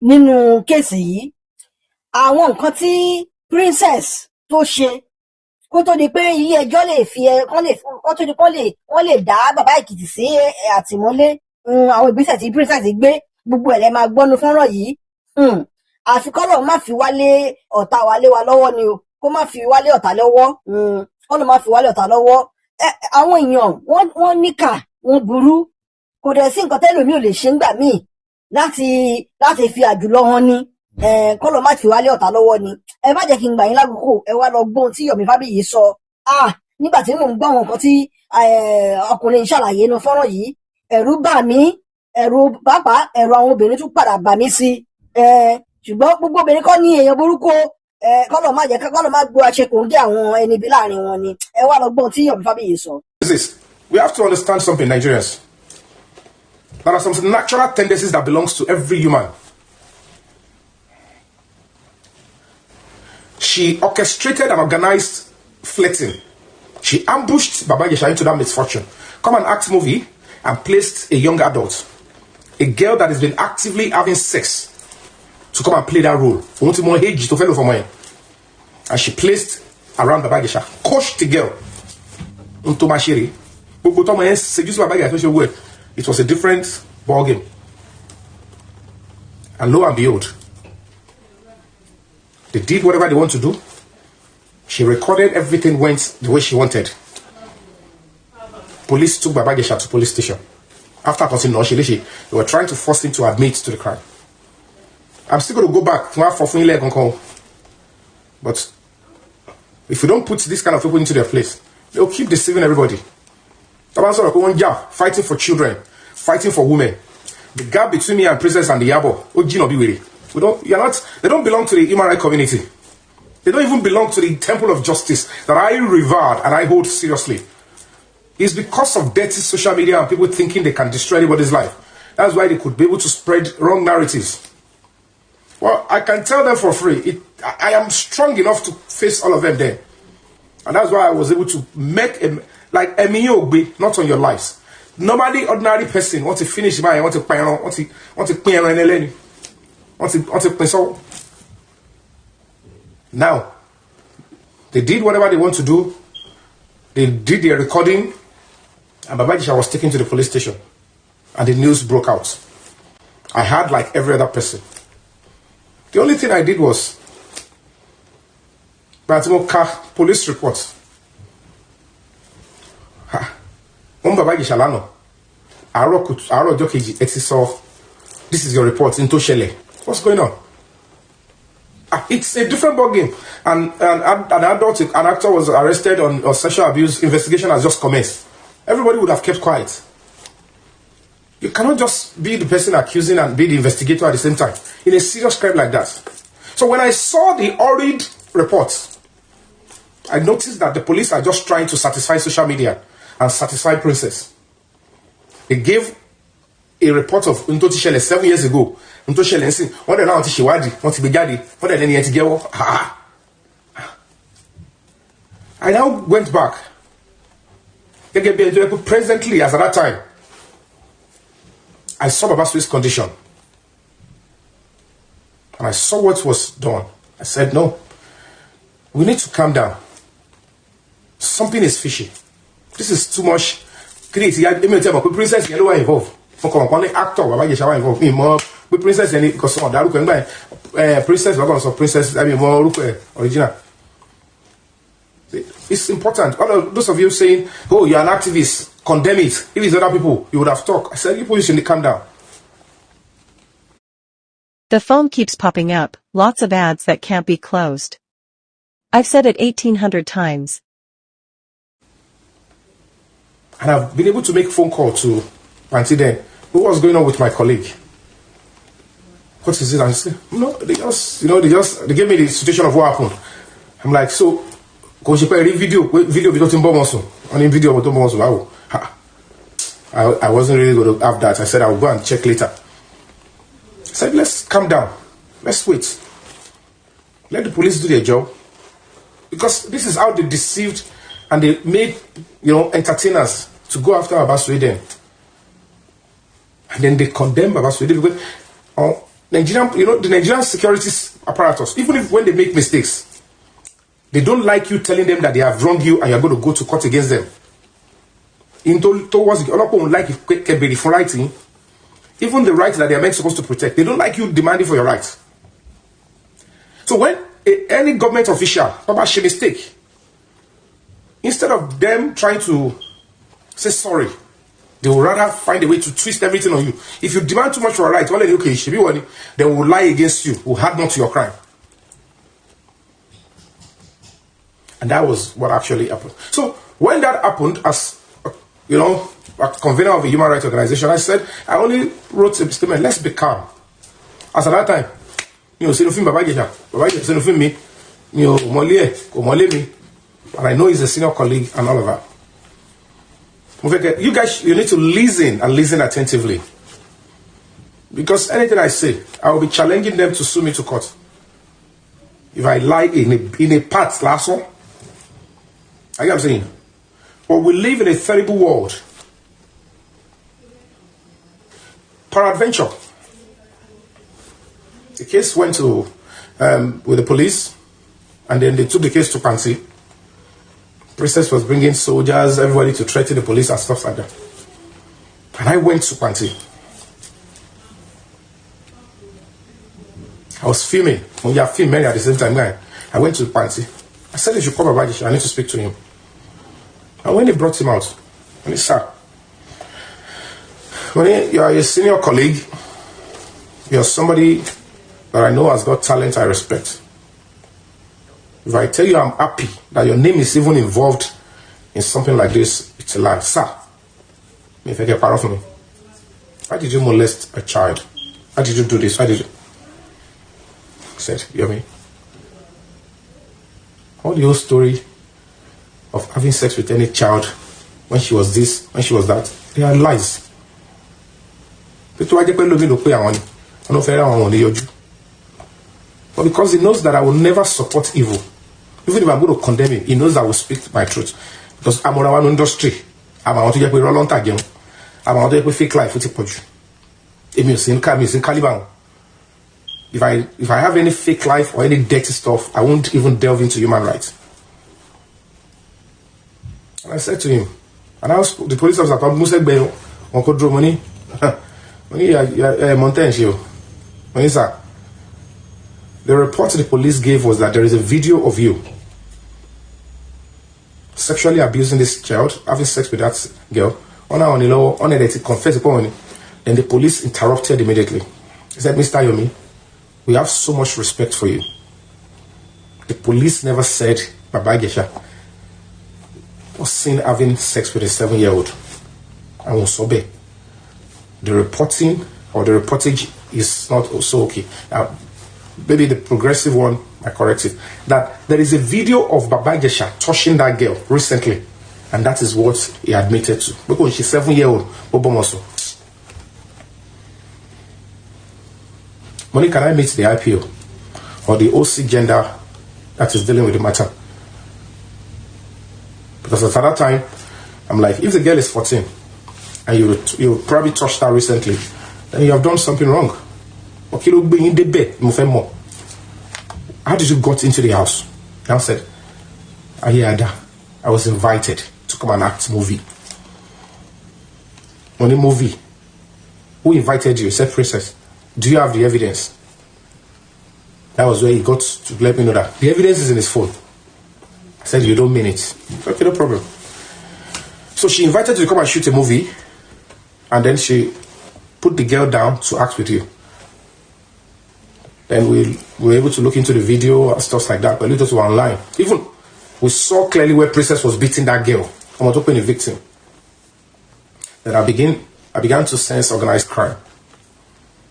nínú kéèsì yìí. Àwọn nǹkan tí princess tó ṣe kó tó di pé ilé ẹjọ́ lè fi kó tó di pé wọ́n lè dá bàbá Èkìtì sí àtìmọ́lé, àwọn ìgbésẹ̀ tí princess gbé gbogbo ẹ̀ lẹ́ máa gbọ́nu fọ́nrán yìí. Àfi kọ́lọ̀ má fi wálé ọ̀tá wa lé wa lọ́wọ́ ni o, kó má fi wálé ọ̀tá lọ́wọ́, kọ́lọ̀ má fi wálé ọ̀tá lọ́wọ́. Àwọn èèyàn wọ́n níkà, wọ́n burú, kò dẹ̀ sí nǹkan tẹ́lòmíì ò lè ṣe ńgbà míì láti fi àjùlọ wọn ni. Kọ́lọ̀ má fi wálé ọ̀tá lọ́wọ́ ni. Ẹ má jẹ́ kí n gbà yín lákòókò, ẹ wá lọ gbọ́n tí Yomi Fábíyì sọ. Nígbà tí mò ń gbọ́ àwọn nǹkan tí ọkùnrin ṣàlàyé inú fọ́nrán yìí, ẹ̀rù bà mí, ẹ̀rù àwọn obìnrin tún padà bà mí sí. Ṣùgbọ́n gbogbo obìnrin kọ́ ní èèyàn burúkú, kọ́lọ̀ má gbọ́ àṣekùn dé àwọn ẹni bí láàrin wọn ni. Ẹ wá lọ gbọ́n tí Yomi Fábíyì sọ. We have to understand something, Nigerians. There are some natural tendencies that belongs to every human. She orchestrated and organized flirting. She ambushed Baba-Ijesha into that misfortune. Come and act movie and placed a young adult, a girl that has been actively having sex, to come and play that role. And she placed around Baba-Ijesha, coached the girl into Mashiri. It was a different ball game. And lo and behold, they did whatever they want to do. She recorded everything went the way she wanted. Police took Baba-Ijesha to police station. After continuing, they were trying to force him to admit to the crime. I'm still going to go back to but if we don't put this kind of people into their place, they'll keep deceiving everybody. Fighting for children, fighting for women. The gap between me and Princess and Iyabo, they don't belong to the human rights community. They don't even belong to the temple of justice that I revere and I hold seriously. It's because of dirty social media and people thinking they can destroy anybody's life. That's why they could be able to spread wrong narratives. Well, I can tell them for free. I am strong enough to face all of them there. And that's why I was able to make like a Ogbe, not on your lives. Nobody, ordinary person, want to finish by, want to pay Now, they did whatever they want to do. They did their recording, and Baba-Ijesha was taken to the police station, and the news broke out. I had like every other person. The only thing I did was police report. Baba-Ijesha lano. This is your report into Shele. What's going on? It's a different ballgame. And an actor was arrested on sexual abuse. Investigation has just commenced. Everybody would have kept quiet. You cannot just be the person accusing and be the investigator at the same time in a serious crime like that. So when I saw the horrid report, I noticed that the police are just trying to satisfy social media and satisfy Princess. They gave a report of Ntoti Shele 7 years ago. Ntoti Shele saying, what the now Shiwadi, what the Bigadi, what the Neni Etigewo. I now went back. Presently, as at that time, I saw Baba Sui's condition. And I saw what was done. I said, no, we need to calm down. Something is fishy. This is too much. Princess involved. Actor Baba-Ijesha involved. Princess because Princess original. It's important. All of those of you saying, oh, you're an activist, condemn it. If it's other people, you would have talked. I said, you should calm down. The phone keeps popping up, lots of ads that can't be closed. I've said it 1,800 times. And I've been able to make phone call to Auntie Den. What's going on with my colleague? What is it? I say, no, they gave me the situation of what happened. I'm like, so, video I wasn't really going to have that. I said I'll go and check later. I said, let's calm down. Let's wait. Let the police do their job. Because this is how they deceived and they made, entertainers to go after Baba Sweden. And then they condemn Baba Sweden because Nigerian, the Nigerian security apparatus, even if when they make mistakes, they don't like you telling them that they have wronged you and you're going to go to court against them. Towards the don't like if can be for writing, even the rights that they are meant supposed to protect, they don't like you demanding for your rights. So when any government official makes a mistake, instead of them trying to say sorry, they will rather find a way to twist everything on you. If you demand too much for a right, well, okay, they will lie against you, will add on to your crime. And that was what actually happened. So when that happened, as a convener of a human rights organization, I said, I only wrote a statement, let's be calm. As at that time, Senufin Baba-Ijesha, Senufin me, me, and I know he's a senior colleague and all of that. You guys, you need to listen and listen attentively. Because anything I say, I will be challenging them to sue me to court. If I lie in a part, last one. I get what I'm saying? But we live in a terrible world. Peradventure, the case went to with the police, and then they took the case to Pansi. Princess was bringing soldiers, everybody to threaten the police and stuff like that. And I went to Pansi. I was filming. When you are filming at the same time, I went to Pansi. I said, if you come Baba-Ijesha, I need to speak to him. And when they brought him out, and he said, when you are a senior colleague, you are somebody that I know has got talent I respect. If I tell you I'm happy that your name is even involved in something like this, it's a lie. Sir, if I get part of me, why did you molest a child? Why did you do this? Why did you? I said, you hear me? All the whole story of having sex with any child when she was this, when she was that, they are lies. But because he knows that I will never support evil, even if I'm going to condemn him, he knows I will speak my truth. Because I'm on one industry. I'm out to get with Roland again. I'm out to get with fake life with Poju. If I have any fake life or any dirty stuff, I won't even delve into human rights. And I said to him, and I was the police officer called Musa Bayo, Uncle Drew money. The report the police gave was that there is a video of you sexually abusing this child, having sex with that girl. Confess upon it. Then the police interrupted immediately. He said, Mr. Yomi, we have so much respect for you. The police never said Baba-Ijesha was seen having sex with a 7-year-old. I was obey. The reporting or the reportage is not also okay. Maybe the progressive one, I correct it, that there is a video of Baba-Ijesha touching that girl recently, and that is what he admitted to. Because she's 7-year-old, Bobomoso. Money, can I meet the IPO or the OC gender that is dealing with the matter? Because at that time, I'm like, if the girl is 14 and you probably touched her recently, then you have done something wrong. How did you got into the house? I said, I was invited to come and act movie. On a movie, who invited you? He said, Princess, do you have the evidence? That was where he got to let me know that the evidence is in his phone. I said, you don't mean it. Okay, no problem. So she invited you to come and shoot a movie, and then she put the girl down to act with you. Then we were able to look into the video and stuff like that, but later to online. Even we saw clearly where Princess was beating that girl. I'm not opening the victim. Then I began to sense organized crime.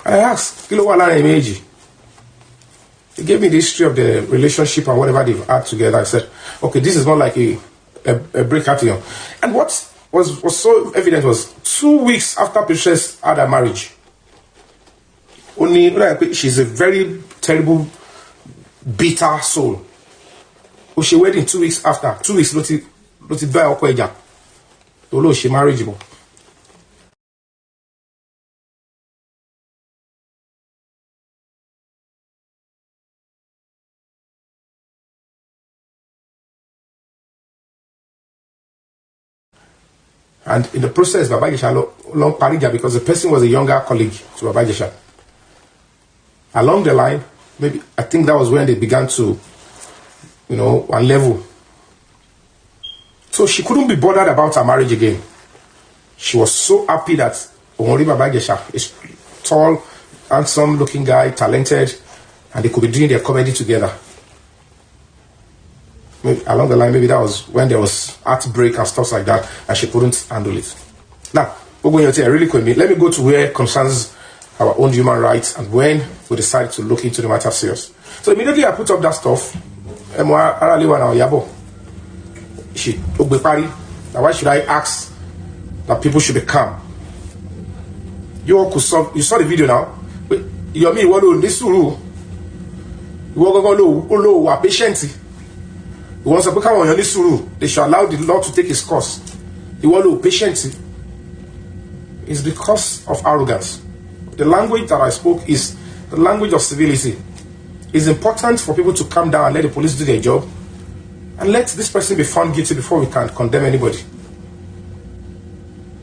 I asked, Kilo Wala Emeji. He gave me the history of the relationship and whatever they've had together. I said, okay, this is not like a breakout here. And what was so evident was 2 weeks after Princess had her marriage. Only she's a very terrible, bitter soul. She wedding 2 weeks after. 2 weeks, she married him. And in the process, Baba-Ijesha long parija because the person was a younger colleague to Baba-Ijesha. Along the line, maybe I think that was when they began to, unlevel. So she couldn't be bothered about her marriage again. She was so happy that Omori Baba-Ijesha is tall, handsome-looking guy, talented, and they could be doing their comedy together. Maybe along the line, maybe that was when there was heartbreak and stuff like that, and she couldn't handle it. Now, really quickly, let me go to where it concerns our own human rights and when we decided to look into the matter serious. So immediately I put up that stuff. Iyabo. Now why should I ask that people should be calm? You all could solve. You saw the video now. You mean what do this rule? You are patient. You want to become on your rule. They should allow the law to take its course. You want patient. It's because of arrogance. The language that I spoke is the language of civility. It's important for people to calm down and let the police do their job and let this person be found guilty before we can condemn anybody.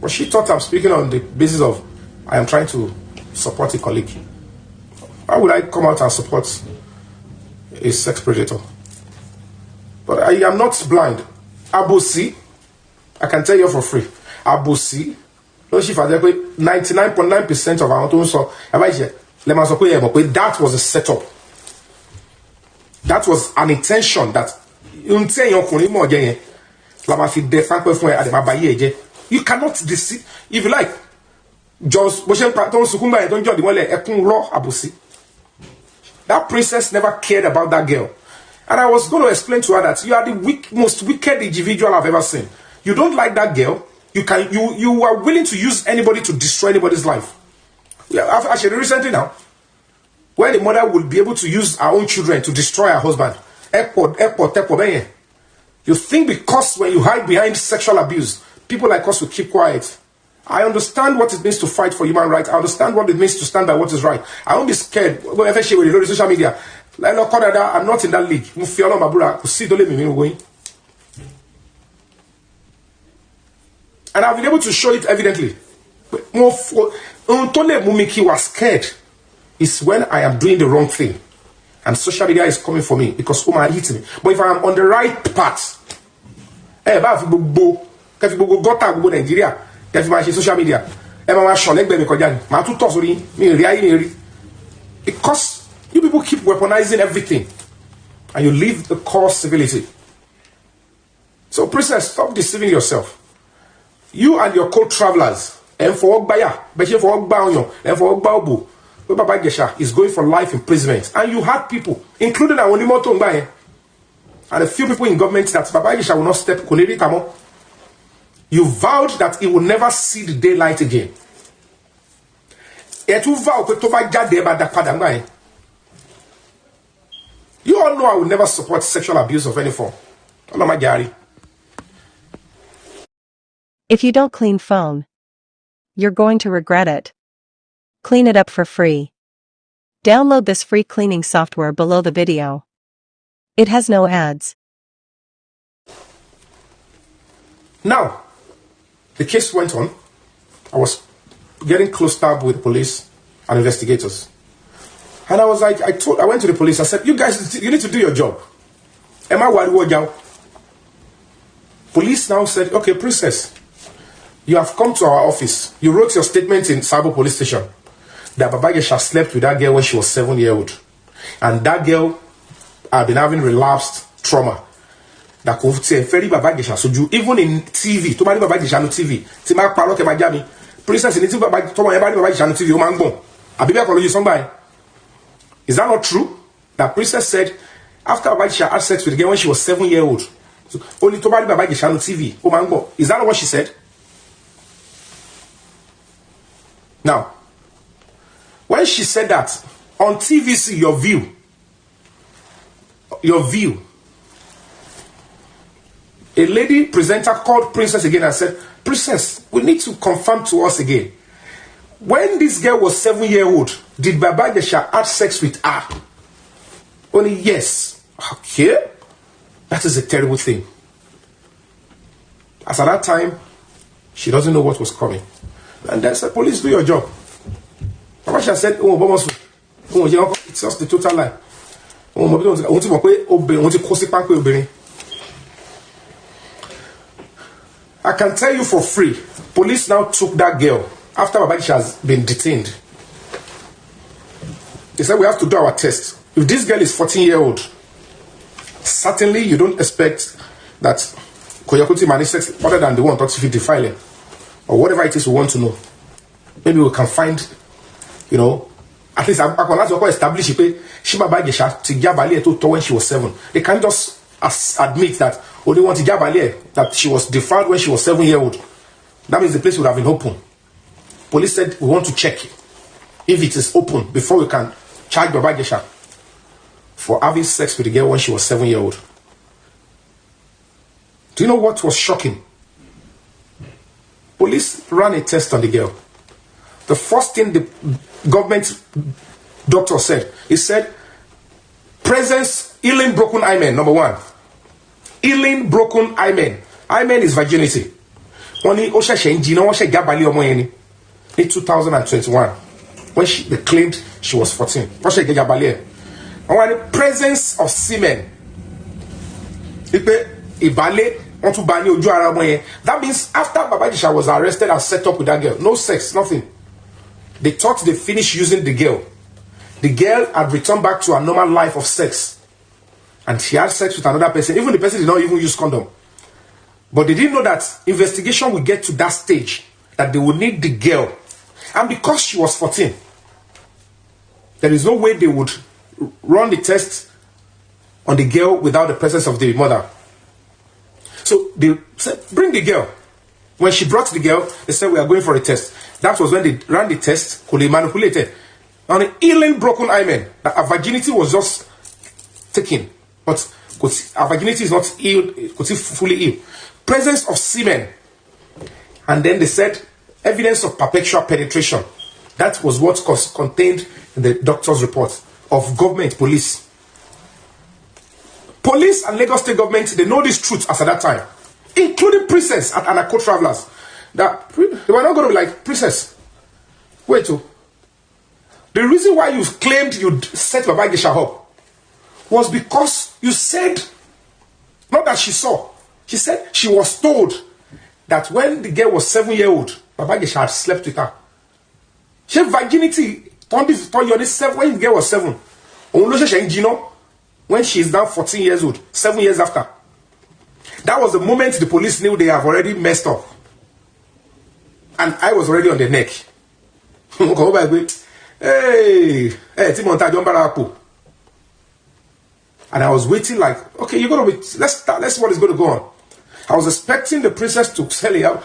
But she thought I'm speaking on the basis of I am trying to support a colleague. How would I come out and support a sex predator? But I am not blind. Abosi, I can tell you for free. Abosi, 99.9% of our own so that was a setup. That was an intention that you cannot deceive. If you like, just that princess never cared about that girl. And I was going to explain to her that you are the most wicked individual I've ever seen. You don't like that girl. You are willing to use anybody to destroy anybody's life. Yeah, actually, recently now, where the mother will be able to use her own children to destroy her husband. You think because when you hide behind sexual abuse, people like us will keep quiet. I understand what it means to fight for human rights. I understand what it means to stand by what is right. I won't be scared. Whenever she will the social media, I'm not in that league. And I've been able to show it evidently. Was scared is when I am doing the wrong thing. And social media is coming for me because Omar hits me. But if I am on the right path, Nigeria, social media, because you people keep weaponizing everything and you leave the core civility. So, princess, stop deceiving yourself. You and your co-travelers, Baba-Ijesha is going for life imprisonment. And you had people, including our Onimoto Mbaye, and a few people in government that Baba-Ijesha will not step. You vowed that he will never see the daylight again. You all know I will never support sexual abuse of any form. If you don't clean phone, you're going to regret it. Clean it up for free. Download this free cleaning software below the video. It has no ads. Now, the case went on. I was getting close up with police and investigators. And I was like, I went to the police, I said, you guys, you need to do your job. Am I worried? Police now said, okay, princess, you have come to our office. You wrote your statement in Sabo police station that Baba-Ijesha slept with that girl when she was 7-year-old. And that girl had been having relapsed trauma. That could say, very Baba-Ijesha. So you, even in TV, to marry Baba-Ijesha no TV, Tima Paroke Majami, princess in the Baba-Ijesha no TV, Omangbon. Abiba call you somebody. Is that not true? That princess said, after Baba-Ijesha had sex with the girl when she was 7-year-old, so only to marry Baba-Ijesha no TV, Omangbon. Is that not what she said? Now, when she said that, on TVC, your view, a lady presenter called Princess again and said, Princess, we need to confirm to us again. When this girl was 7-year-old, did Baba-Ijesha have sex with her? Only yes. Okay. That is a terrible thing. As at that time, She doesn't know what was coming. And then said, police, do your job. Baba-Ijesha said, it's just the total lie. I can tell you for free, police now took that girl after Baba-Ijesha has been detained. They said, we have to do our test. If this girl is 14-year-old, certainly you don't expect that Koyakuti managed sex other than the one that if you defile it, or whatever it is we want to know. Maybe we can find, at least I can establish she Baba-Ijesha to Jabali to when she was 7. They can't just admit that they want to Jabali that she was defiled when she was 7-year-old. That means the place would have been open. Police said we want to check if it is open before we can charge Baba-Ijesha for having sex with the girl when she was 7-year-old. Do you know what was shocking? Police ran a test on the girl. The first thing the government doctor said, he said, presence, healing broken hymen, number 1. Healing broken hymen. Hymen is virginity. Only Osha Shenjino, Osha Gabali Omoyeni in 2021, when they claimed she was 14. Osha Gabali. And the presence of semen. That means after Baba-Ijesha was arrested and set up with that girl, no sex, nothing. They thought they finished using the girl. The girl had returned back to a normal life of sex. And she had sex with another person. Even the person did not even use condom. But they didn't know that investigation would get to that stage, that they would need the girl. And because she was 14, there is no way they would run the test on the girl without the presence of the mother. So they said, bring the girl. When she brought the girl, they said, we are going for a test. That was when they ran the test, could they manipulate it. On an healing broken hymen, that her virginity was just taken. But her virginity is not healed, fully healed. Presence of semen. And then they said, evidence of perpetual penetration. That was what was contained in the doctor's report of government, police. Police and Lagos State government, they know this truth as at that time. Including princess and Anako travelers. That they were not going to be like, princess, wait. The reason why you claimed you set Baba-Ijesha up was because you said, not that she saw, she said she was told that when the girl was 7-year-old, Baba-Ijesha had slept with her. She had virginity when the girl was 7. When she is now 14 years old, 7 years after. That was the moment the police knew they have already messed up. And I was already on the neck. Hey, and I was waiting like, okay, you're gonna be, let's start, let's see what is going to go on. I was expecting the princess to tell you,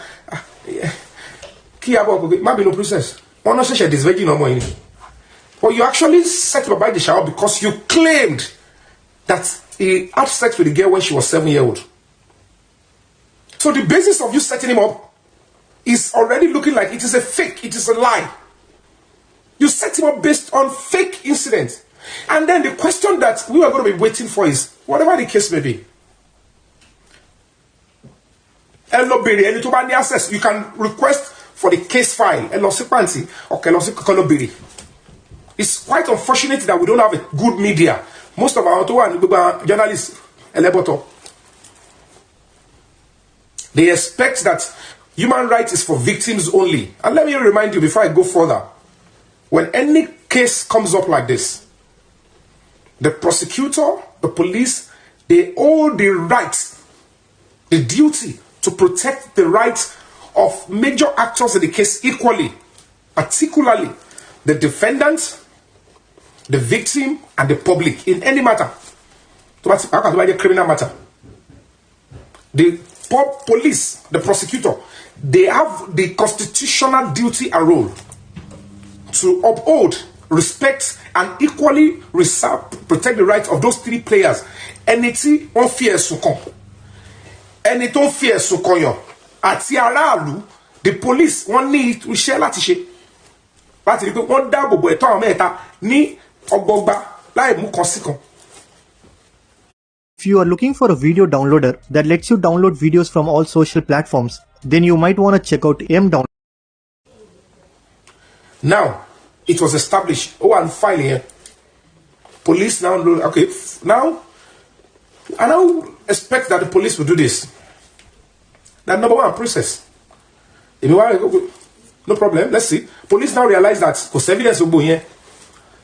Iyabo, maybe no princess. But you actually set Baba-Ijesha up because you claimed that he had sex with the girl when she was 7-year-old. So the basis of you setting him up is already looking like it is a fake, it is a lie. You set him up based on fake incidents. And then the question that we are going to be waiting for is, whatever the case may be, you can request for the case file. It's quite unfortunate that we don't have a good media. Most of our journalists, they expect that human rights is for victims only. And let me remind you before I go further, when any case comes up like this, the prosecutor, the police, they owe the right, the duty to protect the rights of major actors in the case equally, particularly the defendant, the victim, and the public in any matter. A criminal matter. The police, the prosecutor, they have the constitutional duty and role to uphold, respect, and equally protect the rights of those 3 players. Anything on fear sukon. Anything on fear sukonyo. Ati aralu, the police, one need to share latishe. But if one double boy to meta ni ogbogba lai mu konsikon. If you are looking for a video downloader that lets you download videos from all social platforms, then you might want to check out mDownload. Now, it was established. Oh, and file here. Police now know. Okay, now I now expect that the police will do this. That number one process. No problem. Let's see. Police now realize that because evidence will go here,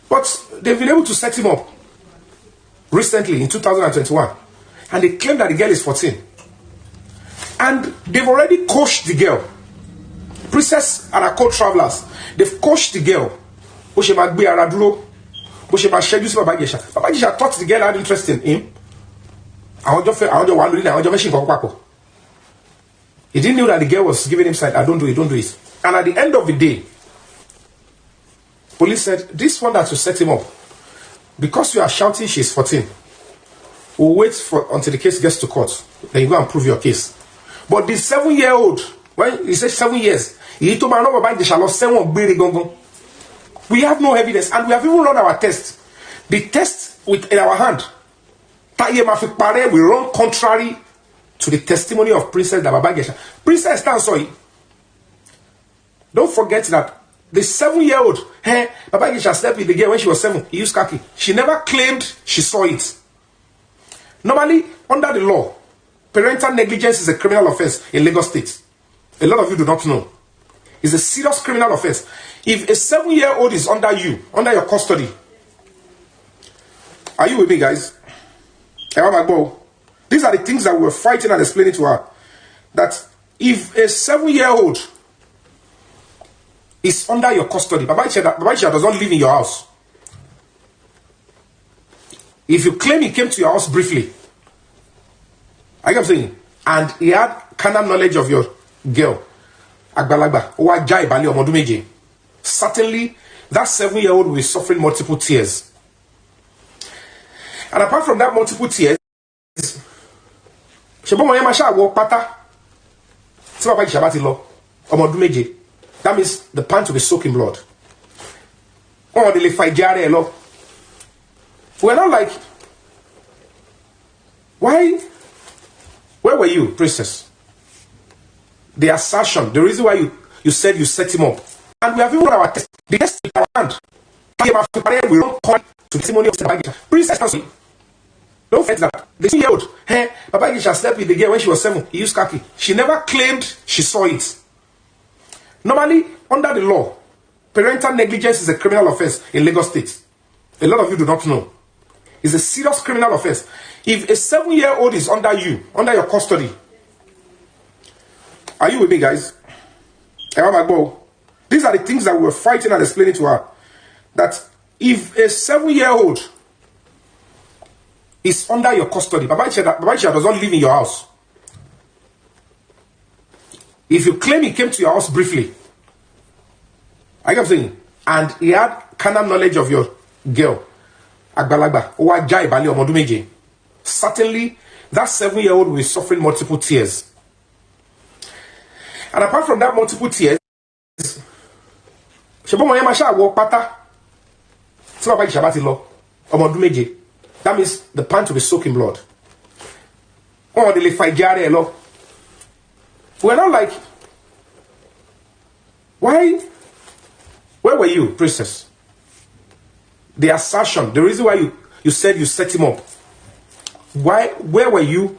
but they've been able to set him up recently in 2021, and they claim that the girl is 14, and they've already coached the girl. Princess and her co-travelers, they've coached the girl. Baba-Ijesha thought the girl had interest in him. He didn't know that the girl was giving him side. I don't do it, don't do it. And at the end of the day, police said, this one that will set him up, because you are shouting she's 14, we'll wait until the case gets to court. Then you go and prove your case. But the 7-year-old, when he said 7 years, he told Baba-Ijesha lost 7 gongo. We have no evidence, and we have even run our test. The test in our hand, we run contrary to the testimony of Princess Baba-Ijesha. Princess Tansoy. Don't forget that the 7-year-old, Baba-Ijesha slept with the girl when she was 7. He used khaki. She never claimed she saw it. Normally, under the law, parental negligence is a criminal offense in Lagos State. A lot of you do not know. It's a serious criminal offense. If a 7-year-old is under you, under your custody, are you with me, guys? These are the things that we were fighting and explaining to her. That if a 7-year-old is under your custody, Baba-Ijesha does not live in your house. If you claim he came to your house briefly, I kept saying, and he had carnal knowledge of your girl, certainly that 7-year-old will be suffering multiple tears. And apart from that multiple tears, that means the pants will be soaked in blood. We're not like, why? Where were you, Princess? The assertion, the reason why you said you set him up. And we have even our test. The test in our hand. We don't call to testimony of Baba-Ijesha. Princess, don't forget that. The 2-year-old, Baba-Ijesha slept with the girl when she was 7. He used khaki. She never claimed she saw it. Normally, under the law, parental negligence is a criminal offense in Lagos State. A lot of you do not know. It's a serious criminal offense. If a 7-year-old is under you, under your custody, are you with me, guys? These are the things that we were fighting and explaining to her. That if a 7-year-old is under your custody, Baba-Ijesha does not live in your house. If you claim he came to your house briefly, I kept saying, and he had carnal knowledge of your girl, certainly that 7-year-old will be suffering multiple tears. And apart from that multiple tears, that means the pants will be soaked in blood. We're not like, why? Where were you, Princess? The assertion, the reason why you said you set him up. Why? Where were you?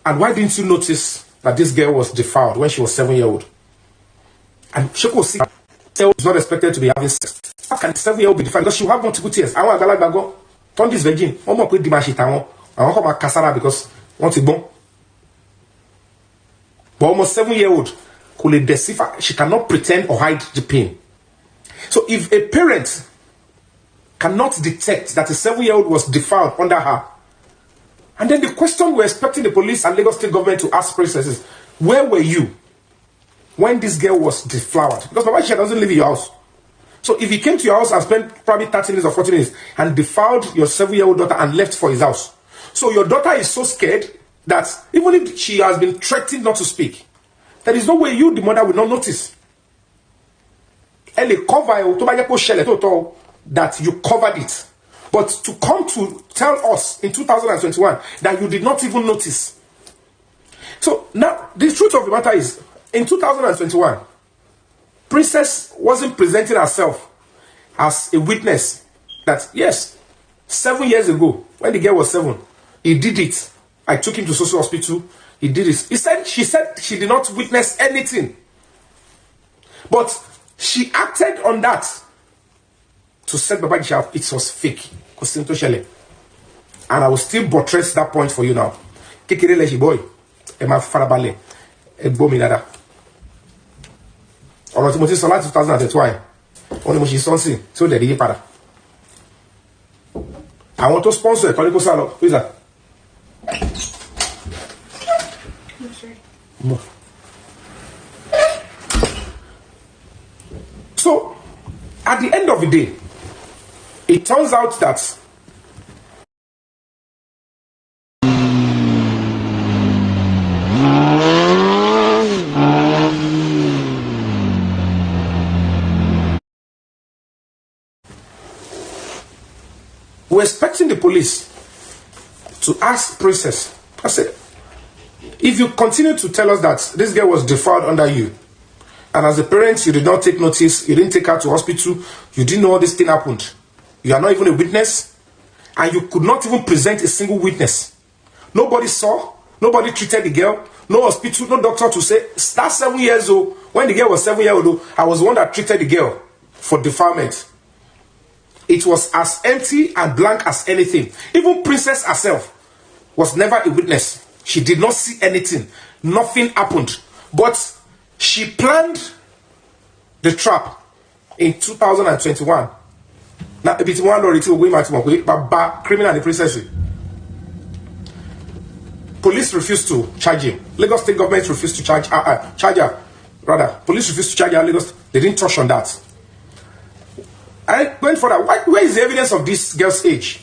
And why didn't you notice that this girl was defiled when she was 7-year-old? And she could see is not expected to be having sex. How can a 7-year-old be defiled? Because she will have multiple tears. I want to go turn this virgin. I want to dimash it. I want to come Kasara because want to go. But almost 7-year-old could deceive. She cannot pretend or hide the pain. So if a parent cannot detect that a 7-year-old was defiled under her, and then the question we're expecting the police and Lagos State government to ask Princess is, where were you when this girl was deflowered? Because Baba-Ijesha doesn't live in your house. So if he came to your house and spent probably 30 minutes or 40 minutes and defiled your 7-year-old daughter and left for his house, so your daughter is so scared that even if she has been threatened not to speak, there is no way you, the mother, will not notice. That you covered it. But to come to tell us in 2021 that you did not even notice. So now, the truth of the matter is, in 2021, Princess wasn't presenting herself as a witness that, yes, 7 years ago, when the girl was 7, he did it. I took him to social hospital. He did it. She said she did not witness anything. But she acted on that to set Baba-Ijesha up. It was fake. And I will still buttress that point for you now. Kekere leshi boy. Ema farabale. Egbo mi dada. Ọ̀rọ̀ tí mo ti sọ láti 2021. Wọ́n ní mo ṣe sọ́nsìn tí ó dẹ̀ yí padà. Àwọn tó sponsor ẹ̀kọ́ ní kó sá lọ. Who is that? So, at the end of the day, it turns out that we're expecting the police to ask Princess. I said, if you continue to tell us that this girl was defiled under you, and as a parent, you did not take notice, you didn't take her to hospital, you didn't know this thing happened, you are not even a witness, and you could not even present a single witness. Nobody saw, nobody treated the girl, no hospital, no doctor to say, that's 7 years old. When the girl was 7 years old, I was the one that treated the girl for defilement. It was as empty and blank as anything. Even Princess herself was never a witness. She did not see anything. Nothing happened. But she planned the trap in 2021. Now, a bit more Baba criminal and princess. Police refused to charge him. Lagos State government refused to charge her. Rather, police refused to charge her. Lagos, they didn't touch on that. I went for that. Where is the evidence of this girl's age?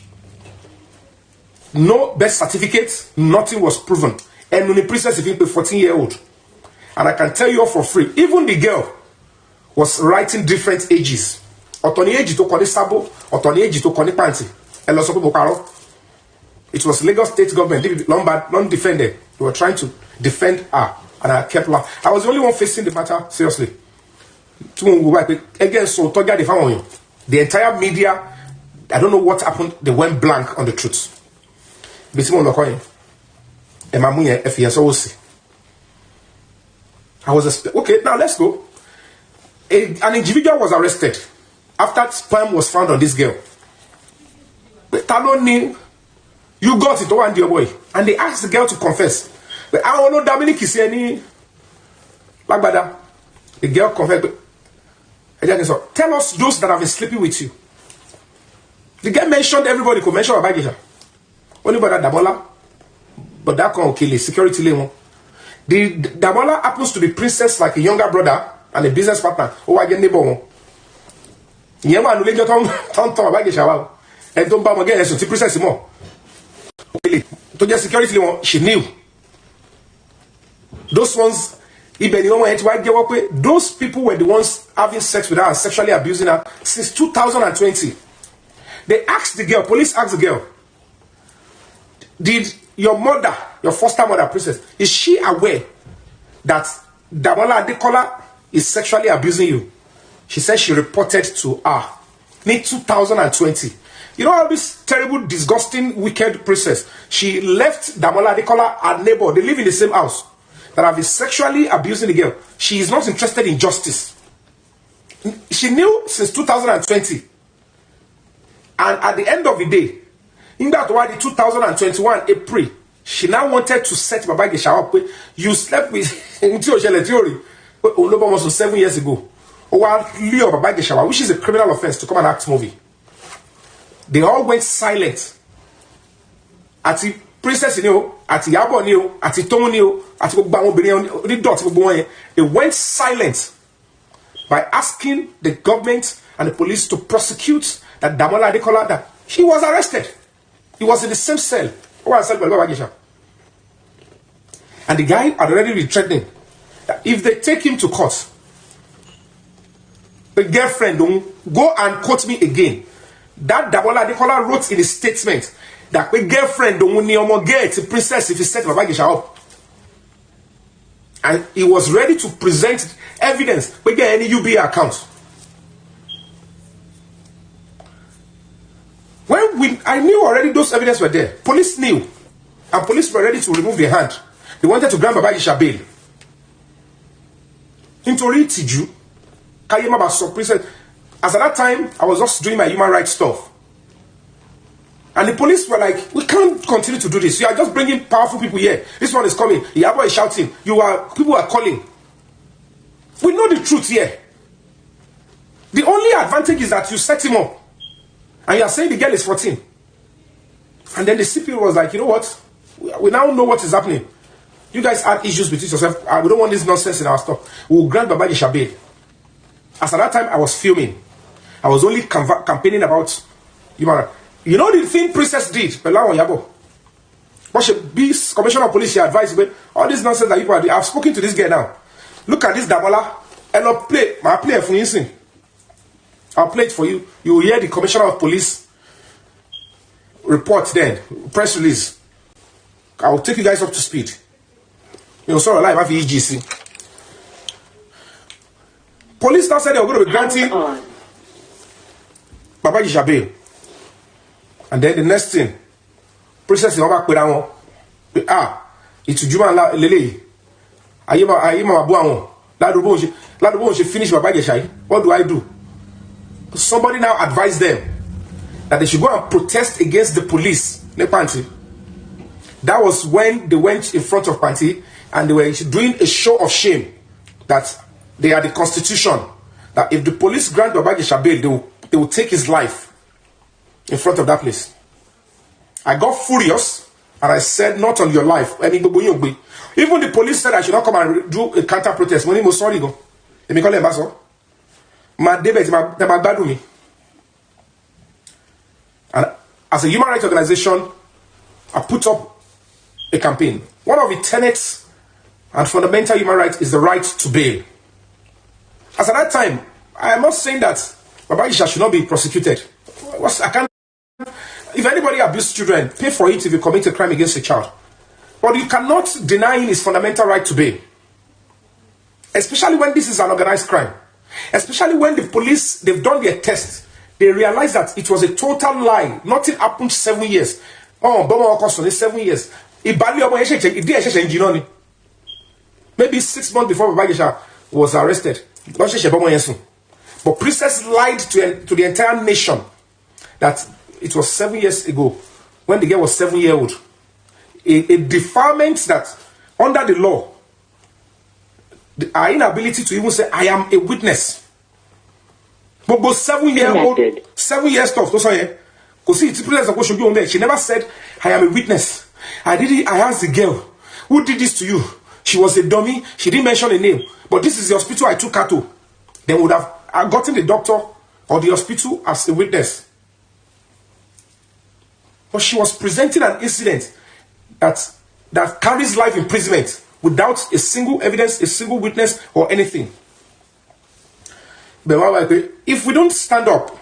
No birth certificate, nothing was proven. And when the princess is a 14-year-old. And I can tell you all for free, even the girl was writing different ages. Otoni age to koni sabo, otoni age to koni panty. It was Lagos State government, non-defended. They were trying to defend her. And I kept laughing. I was the only one facing the matter seriously. Again, so the entire media, I don't know what happened, they went blank on the truth. I was okay, now let's go. An individual was arrested after sperm was found on this girl. But Taloni, you got it, one dear boy. And they asked the girl to confess. But I don't know Dominic is any like that. The girl confessed. Tell us those that have been sleeping with you. The girl mentioned everybody could mention Baba-Ijesha. Only but that Damola, but that can't kill it. Security level. The Damola happens to be Princess like a younger brother and a business partner. Oh, I get neighbor. Yema no lejo ton Baba-Ijesha. And don't bam again. So the princess more. To get security level, she knew. Those ones. Those people were the ones having sex with her and sexually abusing her since 2020. They asked the girl, police asked the girl, did your mother, your foster mother, Princess, is she aware that Damola Adekola is sexually abusing you? She said she reported to her in 2020. You know how this terrible, disgusting, wicked Princess, she left Damola Adekola, her neighbor, they live in the same house, that have been sexually abusing the girl. She is not interested in justice. She knew since 2020. And at the end of the day, in that why the 2021 April, she now wanted to set Baba-Ijesha up with, you slept with theory almost 7 years ago. Leo Baba-Ijesha, which is a criminal offense to come and act movie. They all went silent. At the Princess, at Iyabo, at Tomu, at they went silent by asking the government and the police to prosecute that Damola Adekola, that he was arrested. He was in the same cell. And the guy had already been threatening that if they take him to court, the girlfriend don't go and quote me again. That Damola Adekola wrote in his statement that my girlfriend don't want get a princess if he set Baba-Ijesha up. And he was ready to present evidence. We get any UBA account. When I knew already those evidence were there. Police knew. And police were ready to remove their hand. They wanted to grant Baba-Ijesha bail. Nítorí ìtìjú, káyé má bàa sọ princess. As at that time, I was just doing my human rights stuff. And the police were like, we can't continue to do this. You are just bringing powerful people here. This one is coming. Iyabo is shouting. People are calling. We know the truth here. The only advantage is that you set him up. And you are saying the girl is 14. And then the CP was like, you know what? We now know what is happening. You guys had issues between yourself. We don't want this nonsense in our stuff. We will grant Baba-Ijesha bail. As at that time, I was filming. I was only campaigning about human rights. You know the thing Princess did? Iyabo. What should be commissioner of police? She advised me all this nonsense that people are doing. I've spoken to this girl now. Look at this Damola. And I'll play it for you. I'll play it for you. You will hear the commissioner of police report then. Press release. I will take you guys up to speed. You know, sorry, live after EGC. Police now said they were going to be granting Baba-Ijesha bail. And then the next thing, Princess is back with that it's Juma Lele. Ayema Buano. Lado she finish Baba-Ijesha. What do I do? Somebody now advised them that they should go and protest against the police. That was when they went in front of Panti and they were doing a show of shame that they are the constitution. That if the police grant Baba-Ijesha bail, they will take his life in front of that place. I got furious and I said, not on your life. Even the police said I should not come and do a counter protest. When he was sorry, go. Let me call him back. And as a human rights organization, I put up a campaign. One of the tenets and fundamental human rights is the right to bail. As at that time, I am not saying that Baba-Ijesha should not be prosecuted. I can't. If anybody abuses children, pay for it if you commit a crime against a child. But you cannot deny him his fundamental right to bail. Especially when this is an organized crime. Especially when the police, they've done their test. They realize that it was a total lie. Nothing happened 7 years. Oh, Baba Okoson is 7 years. Maybe 6 months before Baba-Ijesha was arrested. But Princess lied to the entire nation that it was 7 years ago when the girl was 7-year-old. A defilement that under the law, our inability to even say I am a witness. But 7-year-old, 7 years stuff. She never said I am a witness. I asked the girl who did this to you. She was a dummy. She didn't mention a name. But this is the hospital I took her to. They would have gotten the doctor or the hospital as a witness. But she was presenting an incident that carries life imprisonment without a single evidence, a single witness, or anything. But if we don't stand up,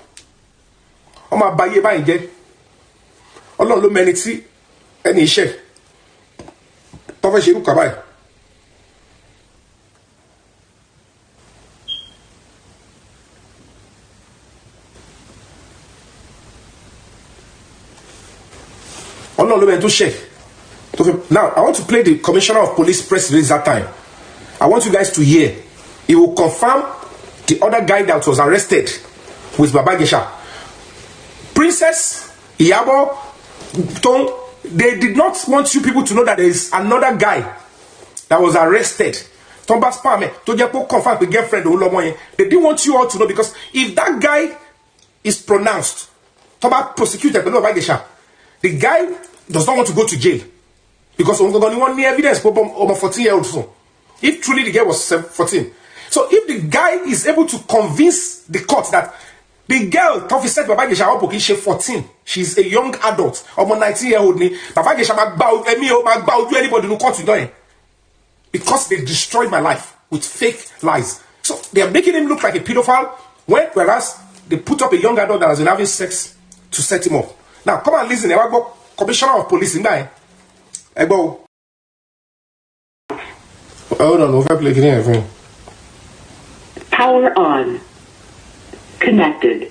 now, I want to play the Commissioner of Police press release that time. I want you guys to hear. He will confirm the other guy that was arrested with Baba-Ijesha. Princess, Iyabo, they did not want you people to know that there is another guy that was arrested. They didn't want you all to know, because if that guy is pronounced prosecuted by Baba-Ijesha, the guy does not want to go to jail. Because we don't want any evidence for 14-year-old son. If truly the girl was 14. So if the guy is able to convince the court that the girl, Tofi said Baba-Ijesha, she's 14. She's a young adult. Almost 19-year-old. Baba-Ijesha do anybody who court with. Because they destroyed my life with fake lies. So they are making him look like a pedophile, whereas they put up a young adult that has been having sex to set him up. Now, come and listen. I go Commissioner of Police in there. I go. Hold on, if I play again. Power on. Connected.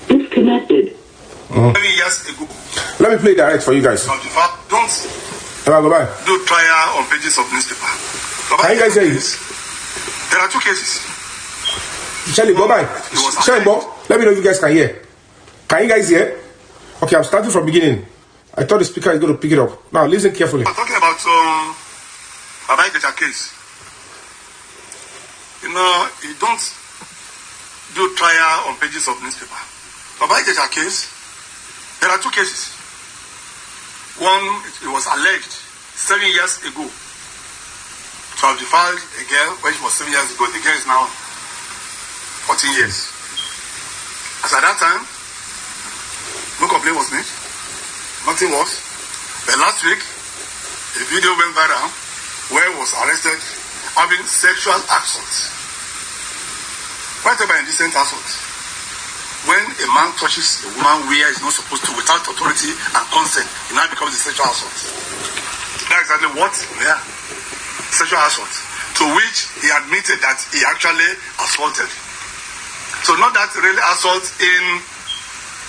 Disconnected. Years ago. Let me play direct for you guys. Don't Go by. do trial on pages of newspaper. Can you guys hear it? There are two cases. Shelly, go by. Shelly, let me know if you guys can hear. Can you guys hear? Okay, I'm starting from beginning. I thought the speaker is going to pick it up. Now, listen carefully. I'm talking about Baba-Ijesha case. You know, you don't do trial on pages of newspaper. Baba-Ijesha case, there are two cases. One, it was alleged 7 years ago to have defiled a girl when she was 7 years ago. The girl is now 14 years. As at that time, no complaint was made. Nothing was. But last week, a video went viral where he was arrested having sexual assault. Whatever indecent assault. When a man touches a woman where he's not supposed to without authority and consent, it now becomes a sexual assault. That's exactly what? Yeah. Sexual assault. To which he admitted that he actually assaulted. So not that really assault in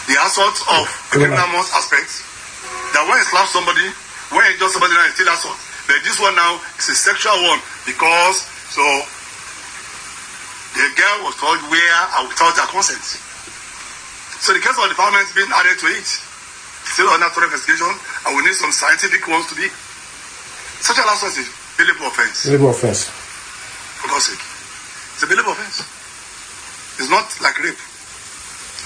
the assault of criminal aspects. That when he slaps somebody, when he does somebody now, it's still assault. But this one now is a sexual one because so the girl was told where and without her consent. So the case of defilement is being added to it. Still under thorough investigation, and we need some scientific ones to be. Sexual assault is a billable offense. Billable offense. For God's sake. It's a billable offense. It's not like rape.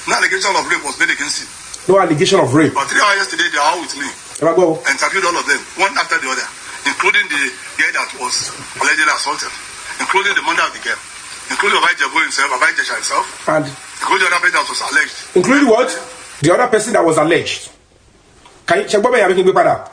No allegation of rape was made against him. No allegation of rape. But 3 hours yesterday, they are all with me. If I go. I interviewed all of them, one after the other, including the girl that was allegedly assaulted, including the mother of the girl, including Iyabo himself, Baba-Ijesha himself, And including the other person that was alleged. including what? The other person that was alleged. Can you check what I'm making pada?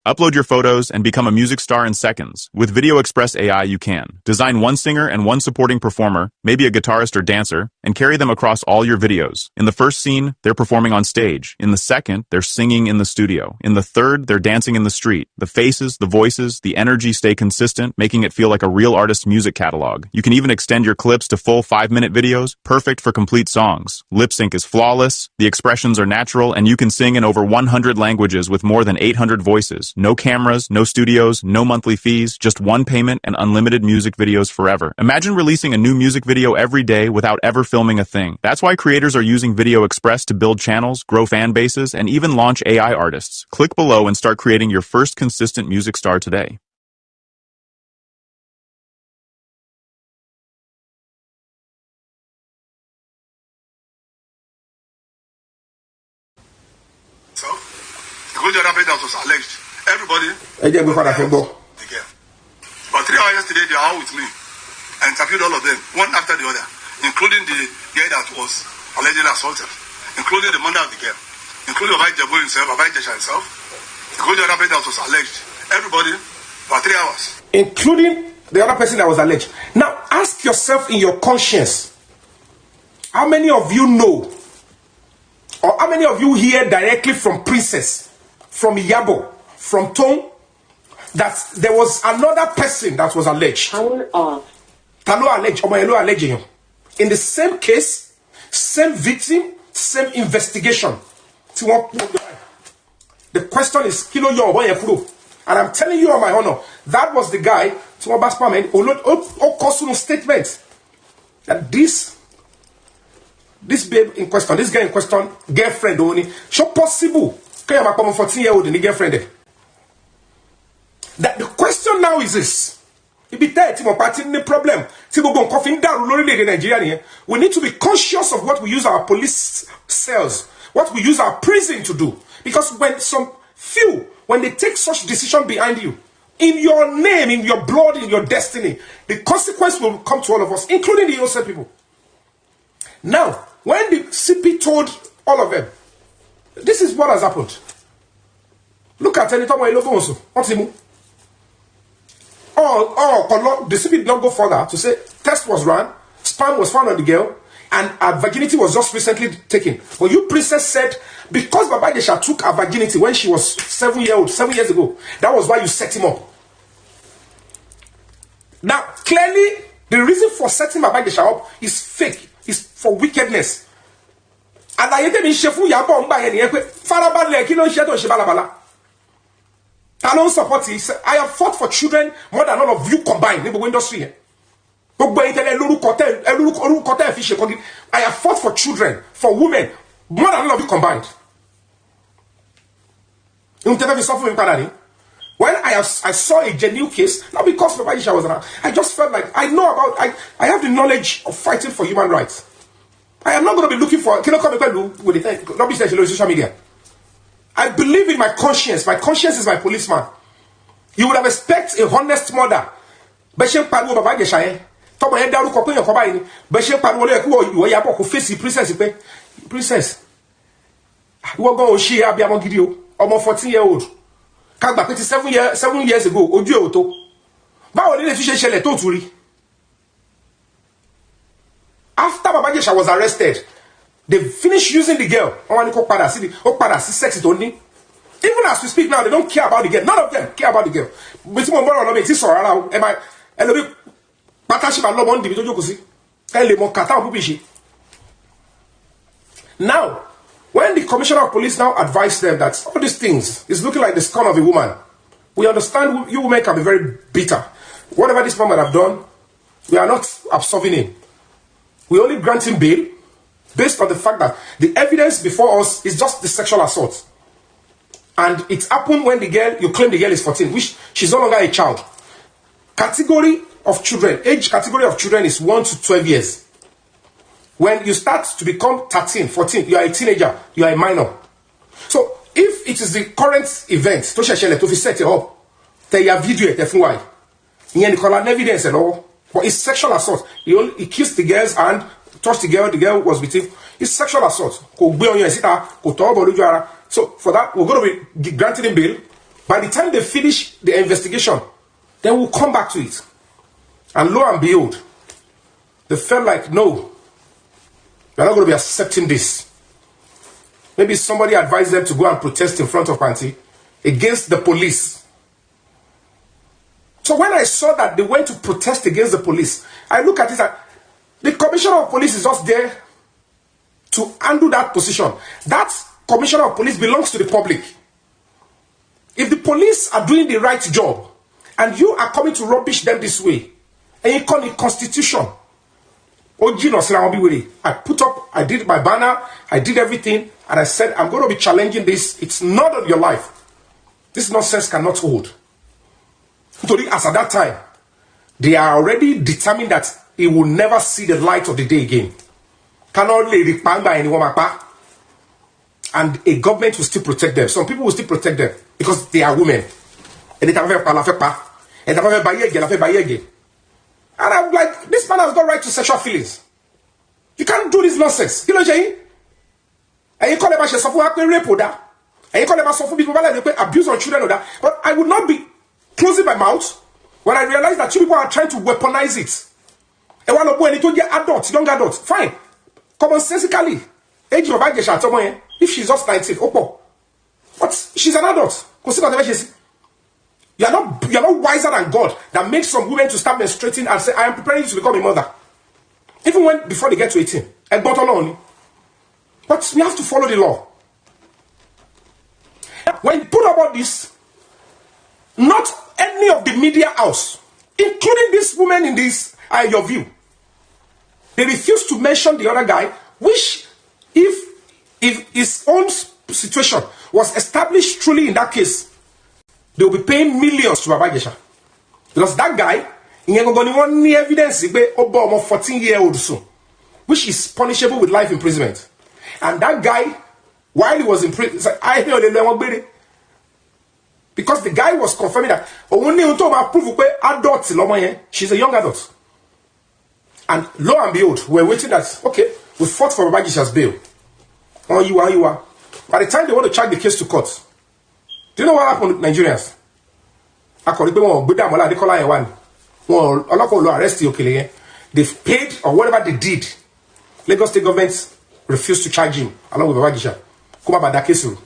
Upload your photos and become a music star in seconds. With Video Express AI, you can design one singer and one supporting performer, maybe a guitarist or dancer, and carry them across all your videos. In the first scene, they're performing on stage. In the second, they're singing in the studio. In the third, they're dancing in the street. The faces, the voices, the energy stay consistent, making it feel like a real artist's music catalog. You can even extend your clips to full 5-minute videos, perfect for complete songs. Lip sync is flawless, the expressions are natural, and you can sing in over 100 languages with more than 800 voices. No cameras, no studios, no monthly fees, just one payment and unlimited music videos forever. Imagine releasing a new music video every day without ever filming a thing. That's why creators are using Video Express to build channels, grow fan bases, and even launch AI artists. Click below and start creating your first consistent music star today. So, including the other person that was alleged. Everybody. The girl. About 3 hours yesterday, they are all with me. I interviewed all of them, one after the other, including the girl that was allegedly assaulted, including the mother of the girl, including Iyabo himself, Baba-Ijesha himself, including the other person that was alleged. Everybody, about 3 hours. Including the other person that was alleged. Now, ask yourself in your conscience, how many of you know, or how many of you hear directly from Princess, from Iyabo, from Tom, that there was another person that was alleged. Power off. Talo alleged, Omoyelo alleging him. In the same case, same victim, same investigation. The question is, Kilo Yo, and I'm telling you on my honor, that was the guy, statement, that this babe in question, this guy in question, girlfriend only, so possible, 14-year-old and the girlfriend. That the question now is this. If it the problem, we need to be conscious of what we use our police cells, what we use our prison to do. Because when they take such decision behind you, in your name, in your blood, in your destiny, the consequence will come to all of us, including the innocent people. Now, when the CP told all of them, this is what has happened. Look at any time also. What's the move? The CP did not go further to say test was run, sperm was found on the girl, and her virginity was just recently taken. But you princess said because Baba-Ijesha took her virginity when she was 7 years ago, that was why you set him up. Now, clearly, the reason for setting Baba-Ijesha up is fake, is for wickedness. And I tell me, Shefu Iyabo mba yeni ekwe farabalẹ̀ kí ló ń ṣe tó ń ṣe balabala. I don't support it. I have fought for children more than all of you combined in the industry. I have fought for children, for women, more than all of you combined. When I saw a genuine case, not because Baba-Ijesha was around, I just felt like I have the knowledge of fighting for human rights. I am not going to be looking for with the social media. I believe in my conscience. My conscience is my policeman. You would have expected a honest mother. Princess. Princess. You are going to share Abiamo almost 14-year-old. 7 years ago, Oju Oto. Báwo ni le tún ṣe ṣẹlẹ̀ tó tún rí? After Baba-Ijesha was arrested, they finished using the girl. Sex it only. Even as we speak now, they don't care about the girl. None of them care about the girl. Now, when the commissioner of police now advised them that all these things is looking like the scorn of a woman, we understand you women can be very bitter. Whatever this man might have done, we are not absolving him. We only grant him bail based on the fact that the evidence before us is just the sexual assault. And it happened when you claim the girl is 14, which she's no longer a child. Category of children, age category of children is 1 to 12 years. When you start to become 13, 14, you are a teenager, you are a minor. So if it is the current event, to set it up, they have video it, evidence and all. But it's sexual assault. He kissed the girl's hand, touched the girl was with him. It's sexual assault. So for that, we're going to be granting him bail. By the time they finish the investigation, then we'll come back to it. And lo and behold, they felt like, no, we're not going to be accepting this. Maybe somebody advised them to go and protest in front of Panti against the police. So when I saw that they went to protest against the police, I look at it and the commissioner of police is just there to handle that position. That commissioner of police belongs to the public. If the police are doing the right job and you are coming to rubbish them this way, and you call it constitution, I did my banner, I did everything, and I said, I'm going to be challenging this. It's not of your life. This nonsense cannot hold. As at that time, they are already determined that he will never see the light of the day again. Cannot lay the pan by anyone. And a government will still protect them. Some people will still protect them because they are women. And I'm like, this man has got right to sexual feelings. You can't do this nonsense. You know what I'm saying? And you call them a rape or that. And you call them a abuse on children or that. But I would not be closing my mouth when I realize that you people are trying to weaponize it. And one of when it get adults, young adults, fine. Commonsensically, age of Baba-Ijesha, if she's just 19, but she's an adult. You are not wiser than God that makes some women to start menstruating and say, I am preparing you to become a mother. Even before they get to 18. And not only. But we have to follow the law. When you put about this, not any of the media house, including this woman in this, your view, they refuse to mention the other guy, which if his own situation was established truly in that case, they will be paying millions to Baba-Ijesha. Because that guy, he ain't got any evidence, almost 14-year-old soon, which is punishable with life imprisonment. And that guy while he was in prison. It's like, I hear because the guy was confirming that only prove adult, she's a young adult. And lo and behold, we're waiting that, okay, we fought for Baba-Ijesha's bail. Oh, you are. By the time they want to charge the case to court, do you know what happened with Nigerians? They've paid or whatever they did. Lagos State government refused to charge him along with Baba-Ijesha. Kuma bada kesu.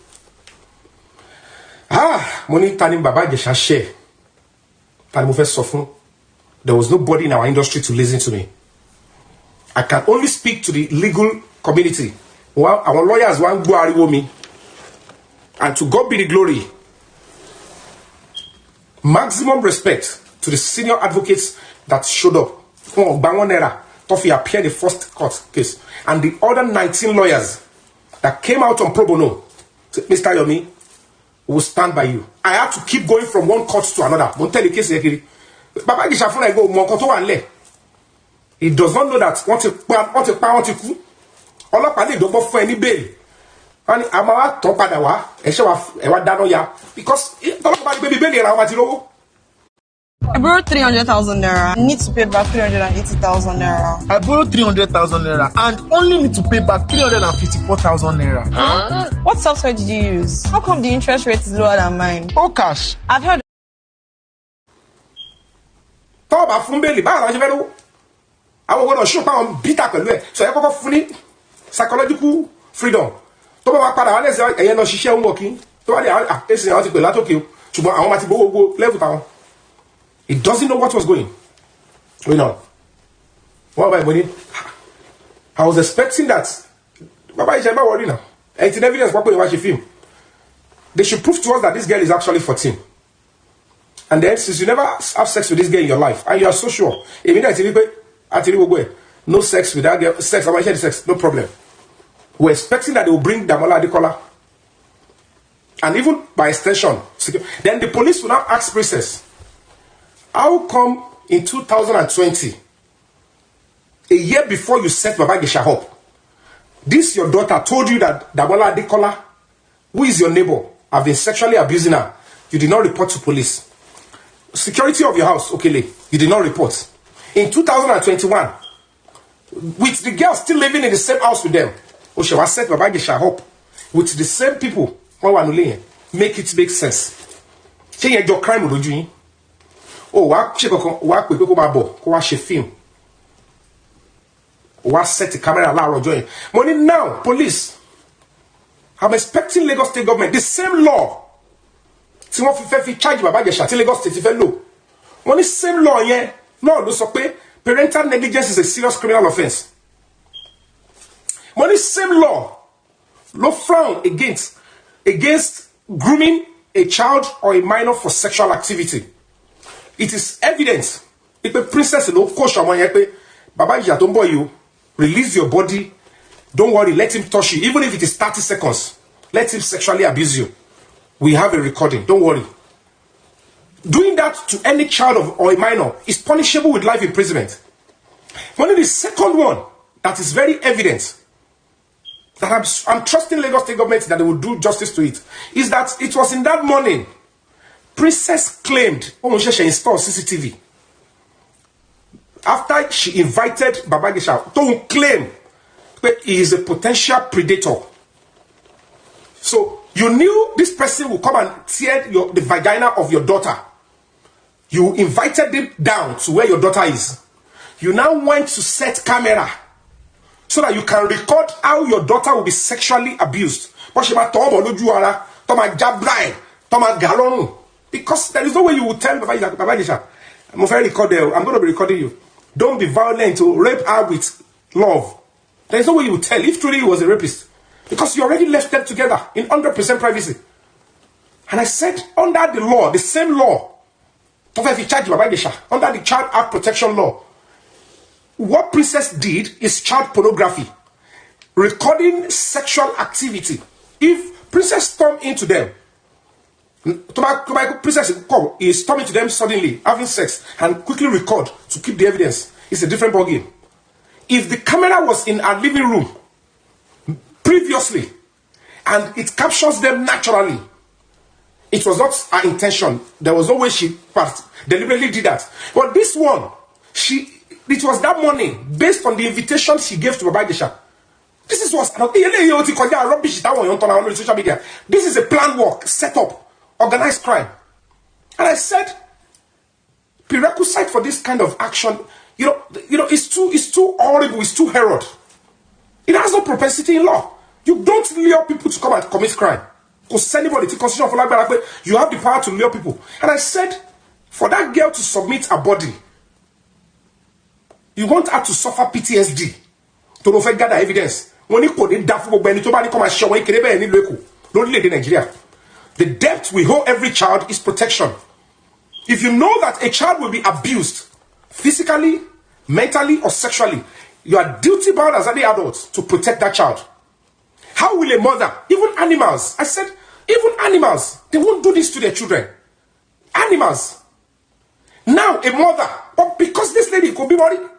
Money turning Baba-Ijesha share. There was nobody in our industry to listen to me. I can only speak to the legal community. Well, our lawyers want to me. And to God be the glory. Maximum respect to the senior advocates that showed up. Toffee appeared in the first court case. And the other 19 lawyers that came out on pro bono said, Mr. Yomi, we will stand by you. I had to keep going from one court to another. Don't tell the case. Baba-Ijesha phone I go he does not know that want to coup. All of them don't for any bail. And I'm about to talk about because baby bail. I borrowed 300,000 naira. I need to pay back 380,000 naira. I borrowed 300,000 naira and only need to pay back 354,000 naira. Huh? What software did you use? How come the interest rate is lower than mine? Oh, cash. I've heard. Talk about phone bail. I was going to show how bitter. So I got fully psychological freedom. Talk about paralysis. I know she share working. He doesn't know what was going on. What about money? I was expecting that. Baba-Ijesha worry now. It's in evidence what we watch a film. They should prove to us that this girl is actually 14. And then, since you never have sex with this girl in your life, and you are so sure, no sex with that girl, sex, no problem. We're expecting that they will bring Damola Adekola. And even by extension, then the police will now ask Princess, how come in 2020, a year before you set Baba-Ijesha up, this your daughter told you that Damola Adekola, who is your neighbor, have been sexually abusing her? You did not report to police. Security of your house, okay, you did not report. In 2021, with the girl still living in the same house with them, she was set Baba-Ijesha up with the same people. Make it make sense. Change your crime with you. Oh, watch film. What set the camera allow join. Money now, police. I'm expecting Lagos State government, the same law. Si wọ́n fi charge Baba-Ijesha till Lagos State fẹ́ lò. Money same law yẹn. No, ló sọ pé parental negligence is a serious criminal offense. Money same law. No frown against grooming a child or a minor for sexual activity. It is evidence. If a princess no coach Baba-Ijesha don't boy you, release your body. Don't worry, let him touch you. Even if it is 30 seconds, let him sexually abuse you. We have a recording. Don't worry. Doing that to any child or a minor is punishable with life imprisonment. Only the second one that is very evident, that I'm trusting Lagos State government that they will do justice to it, is that it was in that morning, Princess claimed, she installed CCTV. After she invited Baba-Ijesha to claim that he is a potential predator. So, you knew this person will come and tear the vagina of your daughter. You invited him down to where your daughter is. You now went to set camera so that you can record how your daughter will be sexually abused. Because there is no way you will tell Baba-Ijesha, I'm going to be recording you. Don't be violent to rape her with love. There is no way you will tell if truly he was a rapist. Because you already left them together in 100% privacy. And I said, under the law, the same law, under the Child Act Protection Law, what Princess did is child pornography. Recording sexual activity. If Princess stormed into them, Princess is storming to them suddenly, having sex, and quickly record to keep the evidence, it's a different ballgame. If the camera was in our living room, previously, And it captures them naturally. It was not her intention. There was no way she deliberately did that. But this one, it was that money based on the invitation she gave to Baba-Ijesha. This is what's rubbish that one on social media. This is a planned work, set up, organized crime. And I said, prerequisite for this kind of action, it's too horrible, it's too herod. It has no propensity in law. You don't lure people to come and commit crime. Because anybody, the Constitution for Life, you have the power to lure people. And I said, for that girl to submit her body, you want her to suffer PTSD to no gather evidence. When you put it down, the debt we owe every child is protection. If you know that a child will be abused physically, mentally, or sexually, you are duty bound as any adult to protect that child. How will a mother, even animals, I said, even animals, they won't do this to their children. Animals. Now a mother, but because this lady could be worried,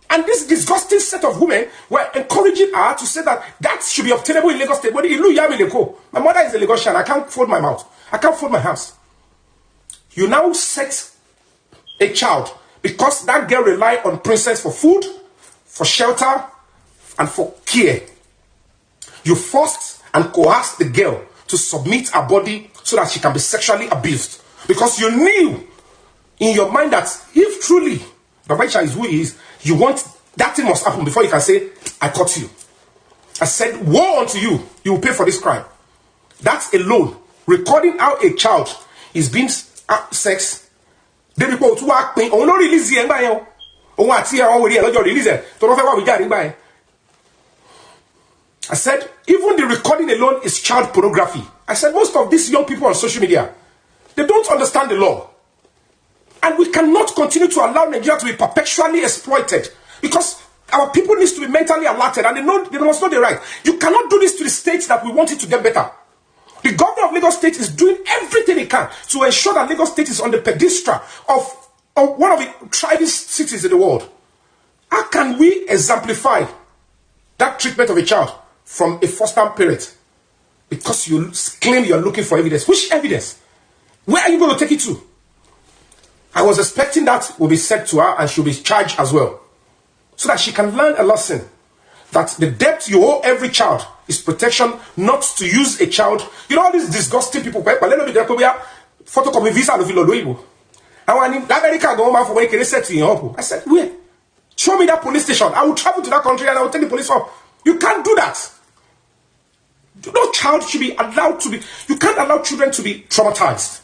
and this disgusting set of women were encouraging her to say that should be obtainable in Lagos State. But my mother is a Lagosian. I can't fold my mouth. I can't fold my hands. You now set a child because that girl relied on Princess for food, for shelter, and for care. You forced and coerced the girl to submit her body so that she can be sexually abused. Because you knew in your mind that if truly Baba-Ijesha is who he is, you want that thing must happen before you can say, I caught you. I said, woe unto you, you will pay for this crime. That's alone. Recording how a child is being sex. They report to act pain. Oh, no release the embryo. Oh, I see how we release it. Don't know what we got in by. I said, even the recording alone is child pornography. I said, most of these young people on social media, they don't understand the law. And we cannot continue to allow Nigeria to be perpetually exploited because our people need to be mentally alerted and they must know the right. You cannot do this to the states that we want it to get better. The governor of Lagos State is doing everything he can to ensure that Lagos State is on the pedestal of one of the thriving cities in the world. How can we exemplify that treatment of a child from a first-time parent? Because you claim you are looking for evidence. Which evidence? Where are you going to take it to? I was expecting that will be said to her and she'll be charged as well. So that she can learn a lesson. That the debt you owe every child is protection, not to use a child. You know all these disgusting people. Photocopy visa of Ilodoibo. And when America go home for when they said to you, I said, where? Show me that police station. I will travel to that country and I will take the police up. You can't do that. No child should be allowed to be. You can't allow children to be traumatized.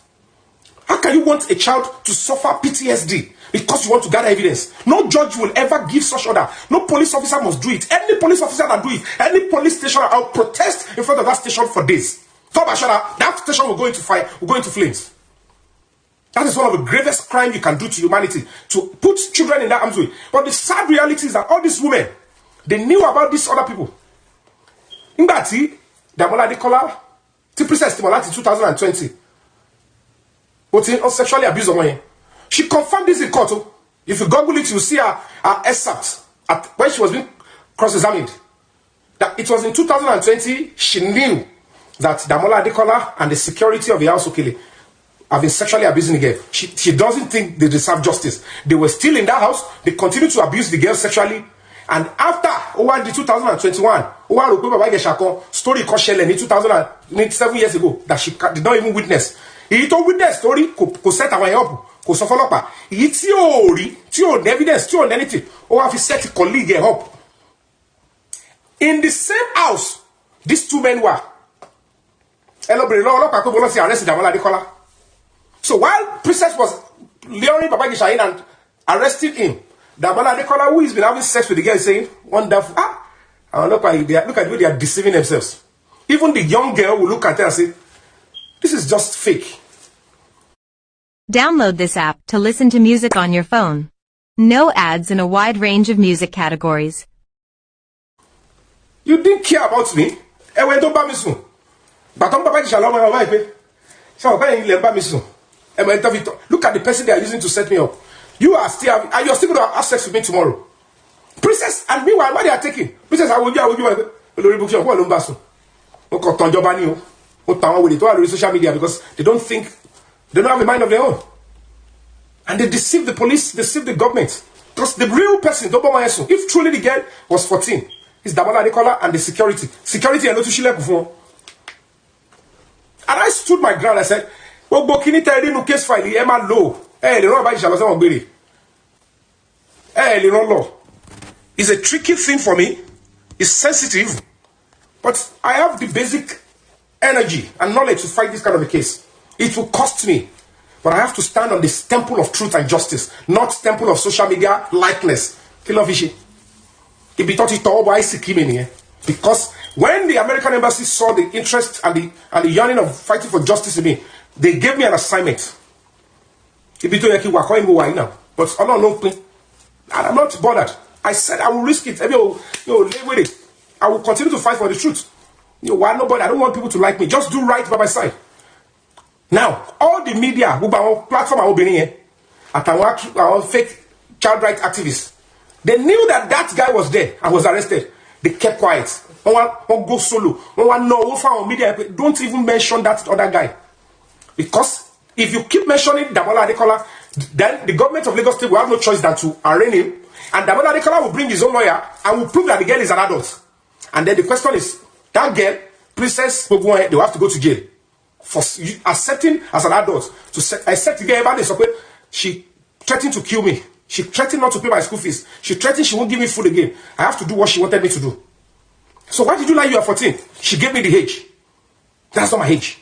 How can you want a child to suffer PTSD because you want to gather evidence? No judge will ever give such order. No police officer must do it. Any police officer that do it, any police station, I'll protest in front of that station for days. That station will go into fire, will go into flames. That is one of the gravest crimes you can do to humanity, to put children in that harm's way. But the sad reality is that all these women, they knew about these other people. In that, Damola Adekola, the Princess Timolati in 2020, but sexually abused of women. She confirmed this in court. If you Google it, you'll see her excerpt when she was being cross-examined. That it was in 2020 she knew that Damola Adekola and the security of the house Okele have been sexually abusing the girl. She doesn't think they deserve justice. They were still in that house. They continued to abuse the girl sexually. And after over the 2021, Baba-Ijesha story in 7 years ago that she did not even witness. He told witness story ko set our help ko so folopa. He theory, evidence, anything. Or have set a colleague up. In the same house, these two men were. So while Princess was luring Baba-Ijesha in and arresting him, Damola Adekola, who has been having sex with the girl, is saying, wonderful. Look at the way they are deceiving themselves. Even the young girl will look at her and say, this is just fake. Download this app to listen to music on your phone. No ads in a wide range of music categories. You didn't care about me. Look at the person they are using to set me up. You're still going to have sex with me tomorrow. Princess, and meanwhile, what they are taking? Princess, I will give social media because they don't have a mind of their own. And they deceive the police, deceive the government. Because the real person, if truly the girl was 14, it's Damola Adekola and the security. Security and and I stood my ground. I said, well, Bokini tell you case file, the Emma low. Hey, the wrong law. It's a tricky thing for me. It's sensitive. But I have the basic energy and knowledge to fight this kind of a case. It will cost me. But I have to stand on this temple of truth and justice, not temple of social media likeness. Because when the American embassy saw the interest and the yearning of fighting for justice in me, they gave me an assignment. But I'm not bothered. I said I will risk it. I will continue to fight for the truth. Why nobody? I don't want people to like me. Just do right by my side. Now, all the media, platform I will be here, our fake child rights activists, they knew that guy was there and was arrested. They kept quiet. Don't go solo. Media. Don't even mention that other guy. Because if you keep mentioning Damola Adekola, then the government of Lagos State will have no choice than to arraign him. And Damola Adekola will bring his own lawyer and will prove that the girl is an adult. And then the question is, that girl, Princess Ogwunoye, they will have to go to jail for accepting as an adult to accept the girl. She threatened to kill me. She threatened not to pay my school fees. She threatened she won't give me food again. I have to do what she wanted me to do. So why did you lie you are 14? She gave me the age. That's not my age.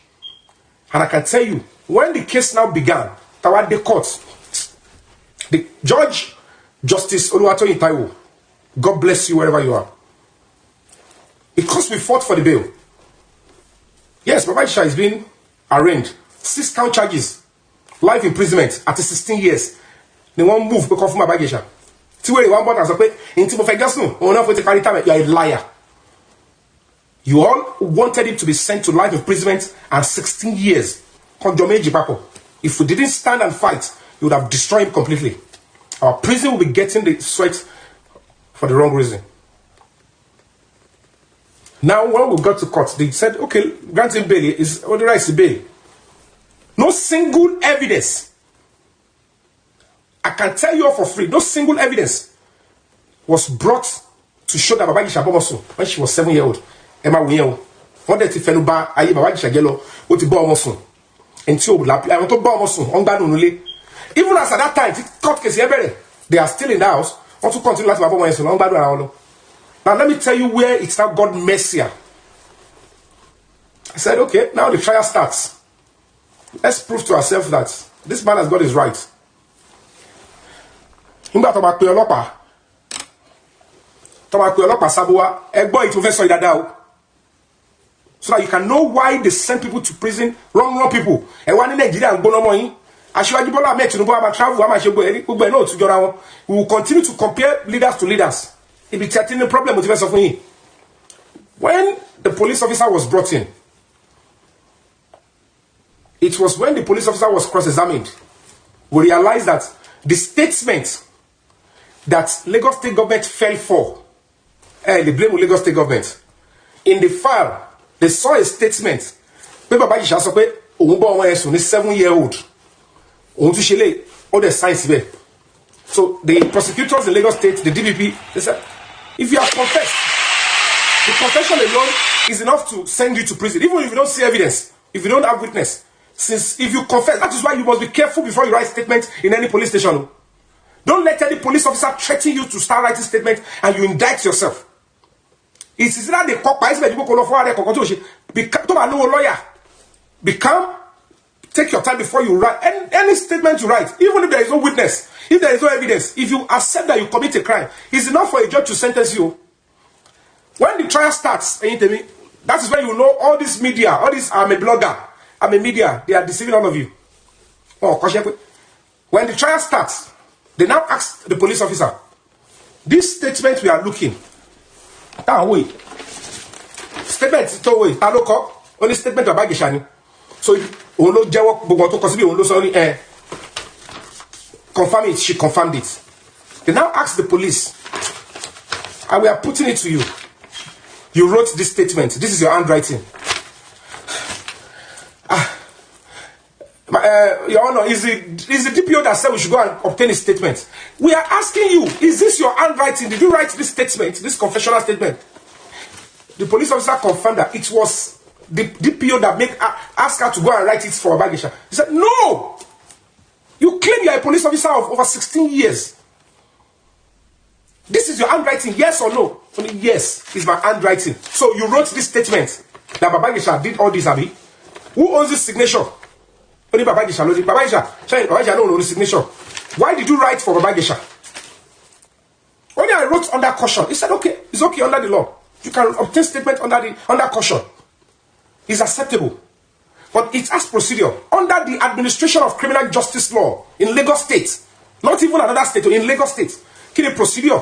And I can tell you, when the case now began, the court, the judge, Justice Oluwatoyin Taiwo, God bless you wherever you are. Because we fought for the bail. Yes, Baba-Ijesha is being arraigned. 6 count charges. Life imprisonment at 16 years. They won't move because of Baba-Ijesha. You are a liar. You all wanted him to be sent to life imprisonment and 16 years. If we didn't stand and fight, you would have destroyed him completely. Our prison will be getting the sweat for the wrong reason. Now, when we got to court, they said, okay, granting bail is authorized bail. No single evidence. I can tell you all for free, no single evidence was brought to show that Baba-Ijesha Bomoso, when she was 7-year-old, Emma Winyeo, one day to Fenuba, Ayi Baba-Ijesha Gelo, what the Bomoso, until I want to Bomoso, on Banunule. Even as at that time, the court case, they are still in the house, want to continue to Baba-Ijesha, on Banu. Now let me tell you where it's now got messier. I said, okay, now the trial starts. Let's prove to ourselves that this man has got his right. So that you can know why they send people to prison, wrong people. And one in Nigeria and Bonomoy, we will continue to compare leaders to leaders. It be the problem with the of me. When the police officer was brought in, it was when the police officer was cross-examined, we realized that the statement that Lagos State government fell for, they blame Lagos State government. In the file, they saw a statement. Baba-Ijesha 7-year-old. All the signs there. So the prosecutors in Lagos State, the DPP, they said, if you have confessed, the confession alone is enough to send you to prison, even if you don't see evidence, if you don't have witness. Since if you confess, that is why you must be careful before you write statements in any police station. Don't let any police officer threaten you to start writing statements and you indict yourself. It is not the become a lawyer. Become, take your time before you write any statement you write, even if there is no witness, if there is no evidence. If you accept that you commit a crime, it's enough for a judge to sentence you. When the trial starts, that is when you know all this media, all this, I'm a blogger, I'm a media, they are deceiving all of you. When the trial starts, they now ask the police officer, this statement we are looking, statement, only statement of Baba-Ijesha. So, confirm it, she confirmed it. They now ask the police, and we are putting it to you. You wrote this statement, this is your handwriting. Your Honor, is the DPO that said we should go and obtain a statement. We are asking you, is this your handwriting? Did you write this statement, this confessional statement? The police officer confirmed that it was the DPO that asked her to go and write it for Baba-Ijesha. He said, no! You claim you are a police officer of over 16 years. This is your handwriting, yes or no? Only yes, it's my handwriting. So you wrote this statement that Baba-Ijesha did all this, Abi. Who owns this signature? Only Baba-Ijesha. Baba-Ijesha don't own the signature. Why did you write for Baba-Ijesha? Only I wrote under caution. He said, okay, it's okay under the law. You can obtain statement under caution. It's acceptable. But it's as procedure. Under the administration of criminal justice law in Lagos State, not even another state, in Lagos State, kill a procedure.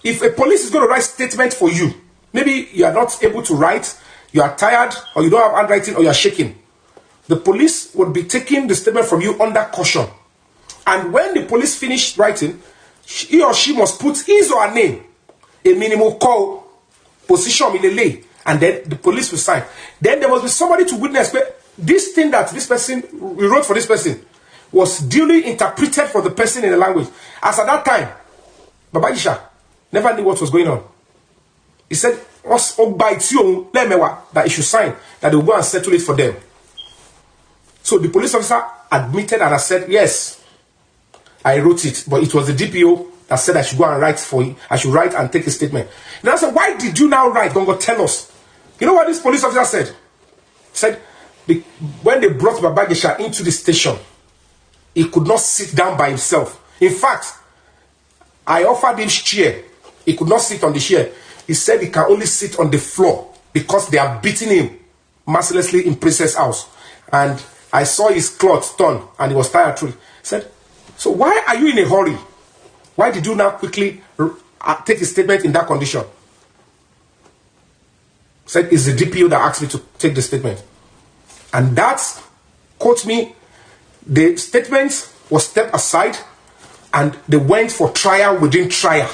If a police is going to write statement for you, maybe you are not able to write, you are tired, or you don't have handwriting, or you are shaking, the police would be taking the statement from you under caution. And when the police finish writing, he or she must put his or her name, a minimum call, position in the lay, and then the police will sign. Then there must be somebody to witness this thing that this person, we wrote for this person, was duly interpreted for the person in the language. As at that time, Baba-Ijesha never knew what was going on. He said, that he should sign, that they will go and settle it for them. So the police officer admitted and I said, yes, I wrote it, but it was the DPO that said I should go and write for you. I should write and take a statement. And I said, why did you now write? Don't go tell us. You know what this police officer said? He said, when they brought Baba-Ijesha into the station, he could not sit down by himself. In fact, I offered him chair. He could not sit on the chair. He said he can only sit on the floor because they are beating him mercilessly in Princess House. And I saw his clothes torn and he was tired through. He said, so why are you in a hurry? Why did you now quickly take a statement in that condition? He said, it's the DPO that asked me to take the statement. And that, quote me, the statement was stepped aside and they went for trial within trial.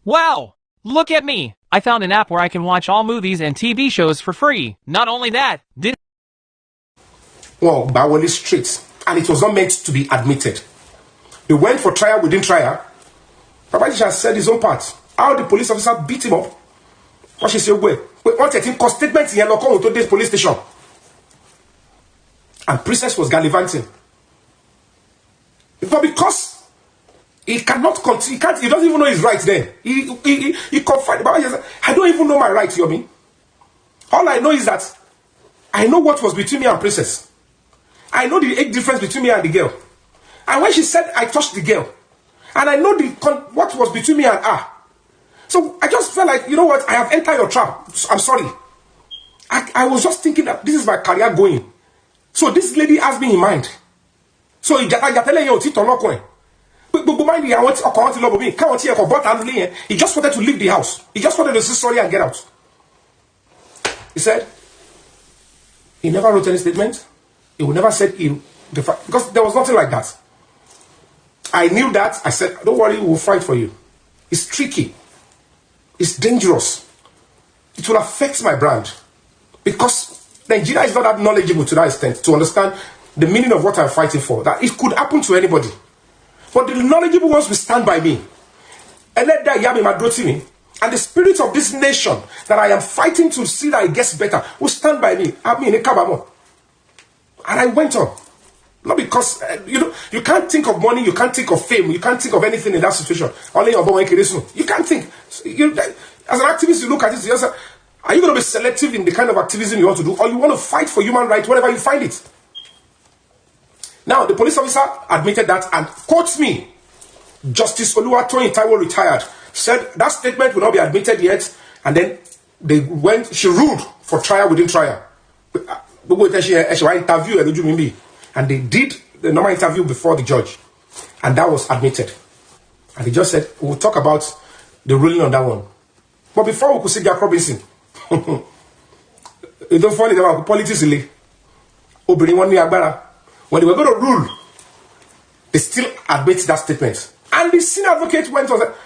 Wow! Look at me! I found an app where I can watch all movies and TV shows for free. Not only that, well, Bawali Street, and it was not meant to be admitted. They went for trial within trial. Baba-Ijesha said his own part. How the police officer beat him up. What she said, wait, what a thing, cause statement in Yellow to this police station. And Princess was gallivanting. But because he cannot continue, he doesn't even know his rights then. He confided. I don't even know my rights, Yomi. All I know is that I know what was between me and Princess. I know the age difference between me and the girl. And when she said I touched the girl, and I know what was between me and her. So I just felt like, you know what, I have entered your trap. I'm sorry. I was just thinking that this is my career going. So this lady has me in mind. So he just wanted to leave the house. He just wanted to say sorry and get out. He said he never wrote any statement. He would never said because there was nothing like that. I knew that. I said, don't worry, we'll fight for you. It's tricky. It's dangerous. It will affect my brand. Because Nigeria is not that knowledgeable to that extent to understand the meaning of what I'm fighting for. That it could happen to anybody. But the knowledgeable ones will stand by me. And let that Iyabo Madroti me. And the spirit of this nation that I am fighting to see that it gets better will stand by me. I mean, and I went on. Not because, you can't think of money, you can't think of fame, you can't think of anything in that situation. Only your boy, you can't think. As an activist, you look at it, you say, are you going to be selective in the kind of activism you want to do, or you want to fight for human rights wherever you find it? Now, the police officer admitted that and quotes me. Justice Oluwatoyin Taiwo retired, said that statement will not be admitted yet, and then she ruled for trial within trial. And they did the normal interview before the judge. And that was admitted. And he just said, we'll talk about the ruling on that one. But before we could see Jack Robinson, you don't find it about politics. When they were going to rule, they still admit that statement. And the senior advocate went on and said,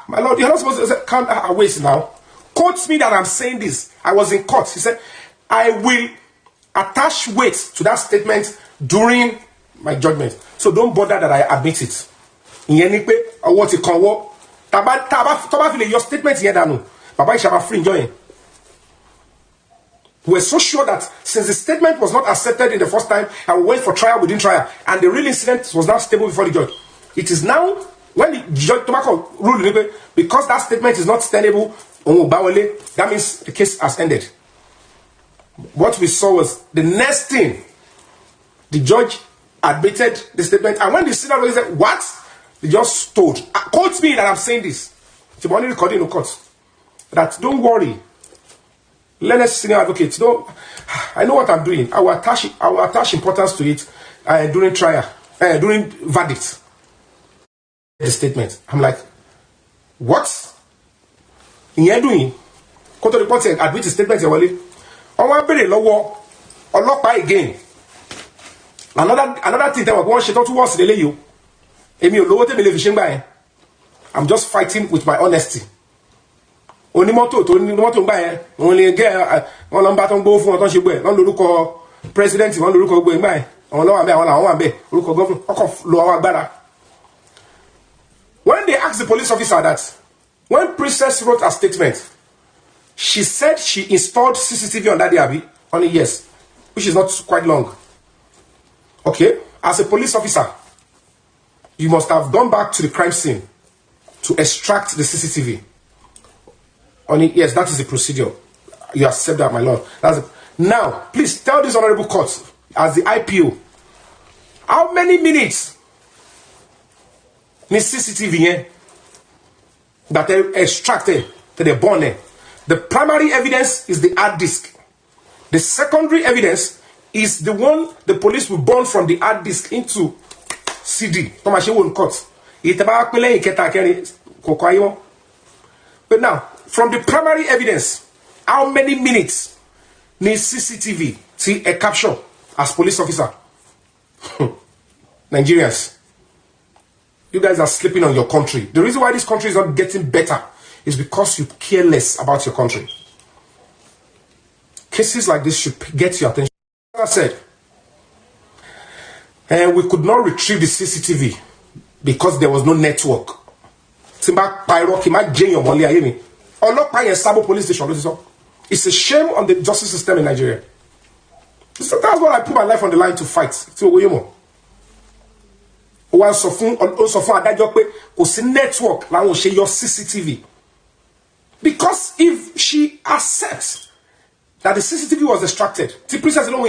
my lord, you're not supposed to say, can't wait now. Quotes me that I'm saying this. I was in court. He said, I will attach weight to that statement during my judgment. So don't bother that I admit it. Ìyẹn ni pé ọwọ́ ti kan wọ́. Tó bá fi lè yọ statement yẹn dànù, Baba-Ijesha máa free enjoy. We're so sure that since the statement was not accepted in the first time and we went for trial within trial, and the real incident was now stable before the judge, it is now when the judge tobacco ruled because that statement is not tenable, that means the case has ended. What we saw was the next thing. The judge admitted the statement, and when the senior said, "What?" The judge told, quote me that I'm saying this. It's only recording in court. That don't worry. Learned senior advocate, I know what I'm doing. I will attach importance to it during trial, during verdict. The statement. I'm like, what? In here doing? Court of report said, admit the statement. On one very low or lock by again. Another thing that was one shit out towards the lay you. I'm just fighting with my honesty. Only moto to moto buy only get one number to go fún ọ̀tọ̀ ṣe gbe wọ́n lórúkọ president wọ́n lórúkọ gbe ngba àwọn ló wà ńbẹ̀ àwọn làwọn wà ńbẹ̀ lórúkọ governor ọkọ̀ lo àwọn agbára. When they asked the police officer that, when Princess wrote a statement, she said she installed CCTV on that day, Abi, only yes, which is not quite long. Okay, as a police officer, you must have gone back to the crime scene to extract the CCTV. Only yes, that is the procedure. You accept that, my lord. Now, please tell this honorable court, as the IPO, how many minutes need CCTV that they extracted, that they burn? The primary evidence is the hard disk. The secondary evidence is the one the police will burn from the hard disk into CD. But now, from the primary evidence, how many minutes needs CCTV see a capture as police officer? Nigerians, you guys are sleeping on your country. The reason why this country is not getting better is because you care less about your country. Cases like this should get your attention. As I said, we could not retrieve the CCTV because there was no network. Police station. It's a shame on the justice system in Nigeria. So that's what I put my life on the line to fight. Network your CCTV. Because if she accepts that the CCTV was extracted, the princess alone